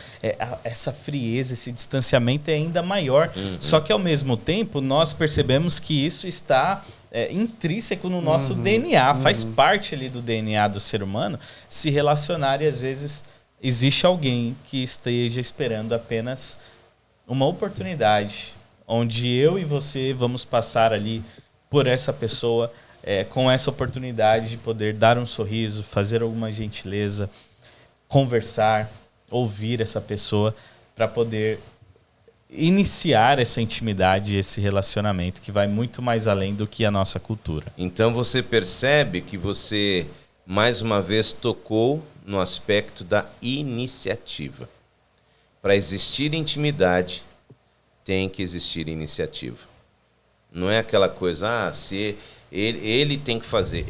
essa frieza, esse distanciamento é ainda maior. Só que, ao mesmo tempo, nós percebemos que isso está intrínseco no nosso DNA, faz parte ali do DNA do ser humano se relacionar, e às vezes existe alguém que esteja esperando apenas uma oportunidade, onde eu e você vamos passar ali por essa pessoa com essa oportunidade de poder dar um sorriso, fazer alguma gentileza, conversar, ouvir essa pessoa para poder iniciar essa intimidade, esse relacionamento que vai muito mais além do que a nossa cultura. Então você percebe que você mais uma vez tocou no aspecto da iniciativa. Para existir intimidade, tem que existir iniciativa. Não é aquela coisa, se ele tem que fazer,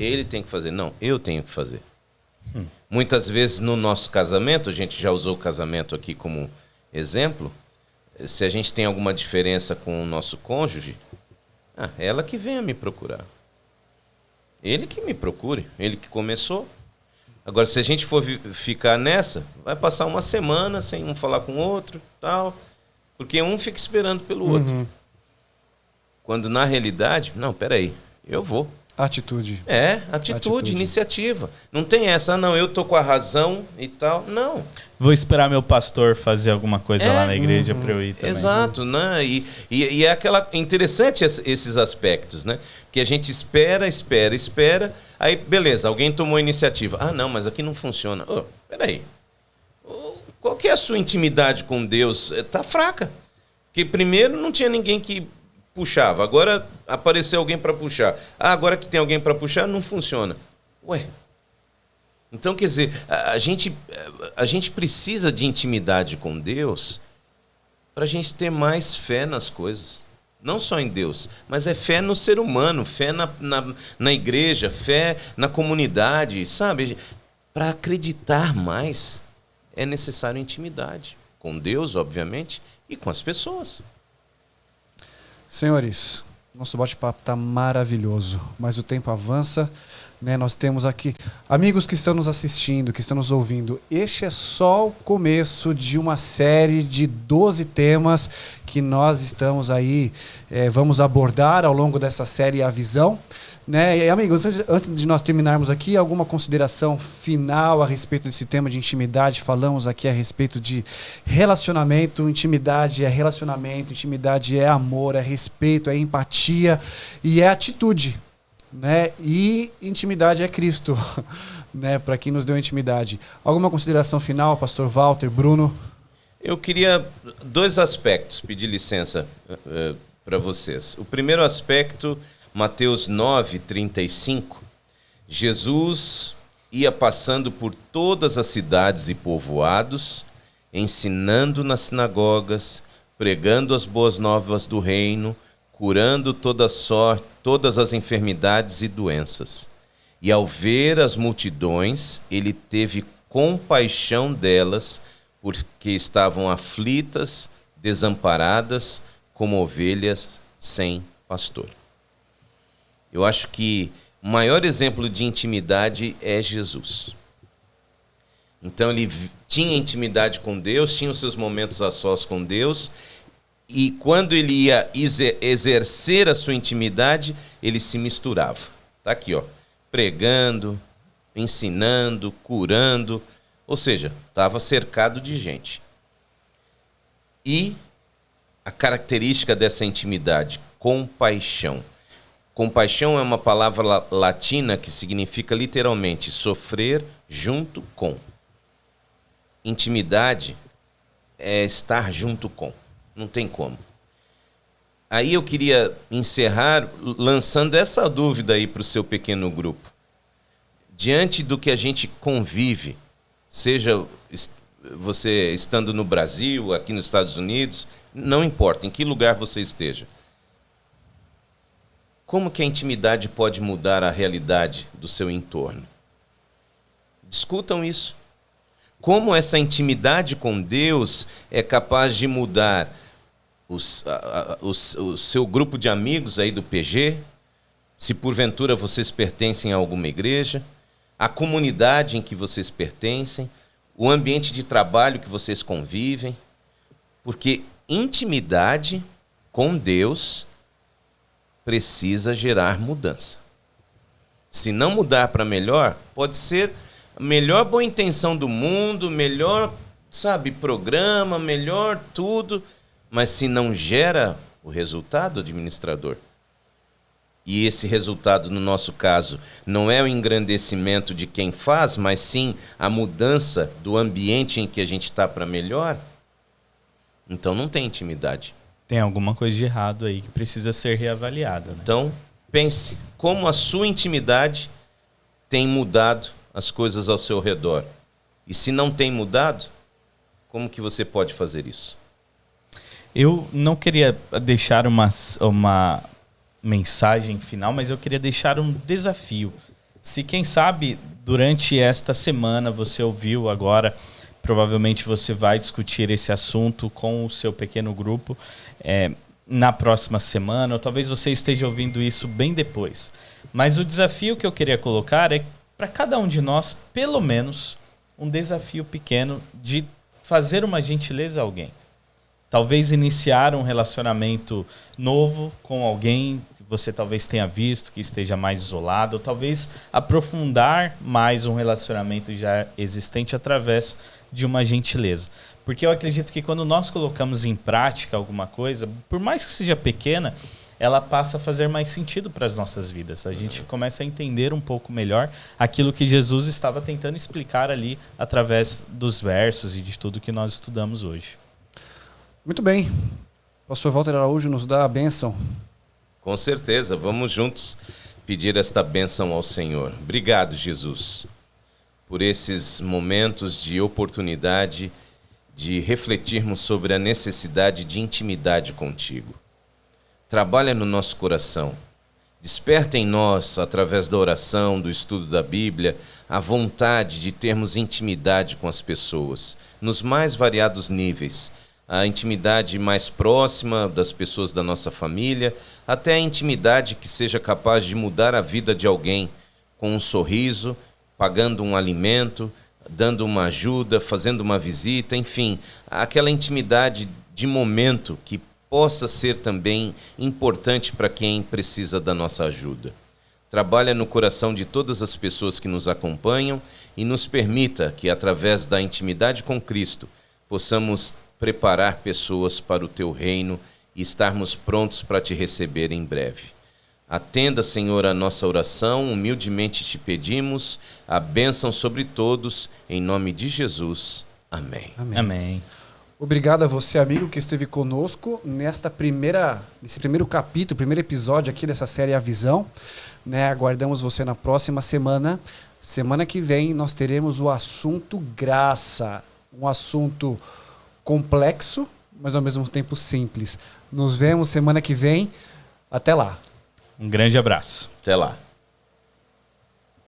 Não, eu tenho que fazer. Muitas vezes no nosso casamento, a gente já usou o casamento aqui como exemplo, se a gente tem alguma diferença com o nosso cônjuge, ela que venha me procurar. Ele que me procure, ele que começou. Agora, se a gente for ficar nessa, vai passar uma semana sem um falar com o outro, tal, porque um fica esperando pelo outro. Quando, na realidade, não, peraí, eu vou. Atitude. Atitude, iniciativa. Não tem essa, eu tô com a razão e tal. Não. Vou esperar meu pastor fazer alguma coisa lá na igreja para eu ir também. Exato, né? E é interessante esses aspectos, né? Que a gente espera, aí beleza, alguém tomou a iniciativa. Não, mas aqui não funciona. Peraí. Qual que é a sua intimidade com Deus? Tá fraca. Porque primeiro não tinha ninguém que puxava, agora apareceu alguém para puxar. Agora que tem alguém para puxar, não funciona. Então, quer dizer, a gente precisa de intimidade com Deus para a gente ter mais fé nas coisas. Não só em Deus, mas fé no ser humano, fé na igreja, fé na comunidade, sabe? Para acreditar mais, é necessário intimidade com Deus, obviamente, e com as pessoas. Senhores, nosso bate-papo está maravilhoso, mas o tempo avança, né? Nós temos aqui amigos que estão nos assistindo, que estão nos ouvindo. Este é só o começo de uma série de 12 temas que nós estamos aí, vamos abordar ao longo dessa série A Visão. Né? E, amigos, antes de nós terminarmos aqui, alguma consideração final a respeito desse tema de intimidade? Falamos aqui a respeito de relacionamento. Intimidade é relacionamento, intimidade é amor, é respeito, é empatia e é atitude, né? E intimidade é Cristo, né? Para quem nos deu intimidade. Alguma consideração final, pastor Walter, Bruno? Eu queria 2 aspectos, pedir licença para vocês. O primeiro aspecto, Mateus 9:35, Jesus ia passando por todas as cidades e povoados, ensinando nas sinagogas, pregando as boas novas do reino, curando todas as enfermidades e doenças. E ao ver as multidões, ele teve compaixão delas, porque estavam aflitas, desamparadas, como ovelhas sem pastor. Eu acho que o maior exemplo de intimidade é Jesus. Então ele tinha intimidade com Deus, tinha os seus momentos a sós com Deus, e quando ele ia exercer a sua intimidade, ele se misturava. Está aqui, pregando, ensinando, curando, ou seja, estava cercado de gente. E a característica dessa intimidade, compaixão. Compaixão é uma palavra latina que significa literalmente sofrer junto com. Intimidade é estar junto com. Não tem como. Aí eu queria encerrar lançando essa dúvida aí para o seu pequeno grupo. Diante do que a gente convive, seja você estando no Brasil, aqui nos Estados Unidos, não importa em que lugar você esteja. Como que a intimidade pode mudar a realidade do seu entorno? Discutam isso. Como essa intimidade com Deus é capaz de mudar o seu grupo de amigos aí do PG, se porventura vocês pertencem a alguma igreja, a comunidade em que vocês pertencem, o ambiente de trabalho que vocês convivem, porque intimidade com Deus precisa gerar mudança. Se não mudar para melhor, pode ser a melhor boa intenção do mundo, melhor, programa, melhor tudo, mas se não gera o resultado, administrador, e esse resultado, no nosso caso, não é o engrandecimento de quem faz, mas sim a mudança do ambiente em que a gente está para melhor, então não tem intimidade. Tem alguma coisa de errado aí que precisa ser reavaliada, né? Então, pense como a sua intimidade tem mudado as coisas ao seu redor. E se não tem mudado, como que você pode fazer isso? Eu não queria deixar uma mensagem final, mas eu queria deixar um desafio. Se, quem sabe, durante esta semana você ouviu agora, provavelmente você vai discutir esse assunto com o seu pequeno grupo na próxima semana, ou talvez você esteja ouvindo isso bem depois. Mas o desafio que eu queria colocar é para cada um de nós, pelo menos, um desafio pequeno de fazer uma gentileza a alguém. Talvez iniciar um relacionamento novo com alguém que você talvez tenha visto que esteja mais isolado, ou talvez aprofundar mais um relacionamento já existente através de uma gentileza. Porque eu acredito que quando nós colocamos em prática alguma coisa, por mais que seja pequena, ela passa a fazer mais sentido para as nossas vidas. A gente começa a entender um pouco melhor aquilo que Jesus estava tentando explicar ali através dos versos e de tudo que nós estudamos hoje. Muito bem. O pastor Walter Araújo nos dá a bênção. Com certeza, vamos juntos pedir esta bênção ao Senhor. Obrigado, Jesus, por esses momentos de oportunidade de refletirmos sobre a necessidade de intimidade contigo. Trabalha no nosso coração. Desperta em nós, através da oração, do estudo da Bíblia, a vontade de termos intimidade com as pessoas, nos mais variados níveis. A intimidade mais próxima das pessoas da nossa família, até a intimidade que seja capaz de mudar a vida de alguém com um sorriso, pagando um alimento, dando uma ajuda, fazendo uma visita, enfim, aquela intimidade de momento que possa ser também importante para quem precisa da nossa ajuda. Trabalha no coração de todas as pessoas que nos acompanham e nos permita que, através da intimidade com Cristo, possamos preparar pessoas para o teu reino e estarmos prontos para te receber em breve. Atenda, Senhor, a nossa oração, humildemente te pedimos, a bênção sobre todos, em nome de Jesus. Amém. Amém. Amém. Obrigado a você, amigo, que esteve conosco nesse primeiro capítulo, primeiro episódio aqui dessa série A Visão. Aguardamos você na próxima semana. Semana que vem nós teremos o assunto graça, um assunto complexo, mas ao mesmo tempo simples. Nos vemos semana que vem. Até lá. Um grande abraço. Até lá.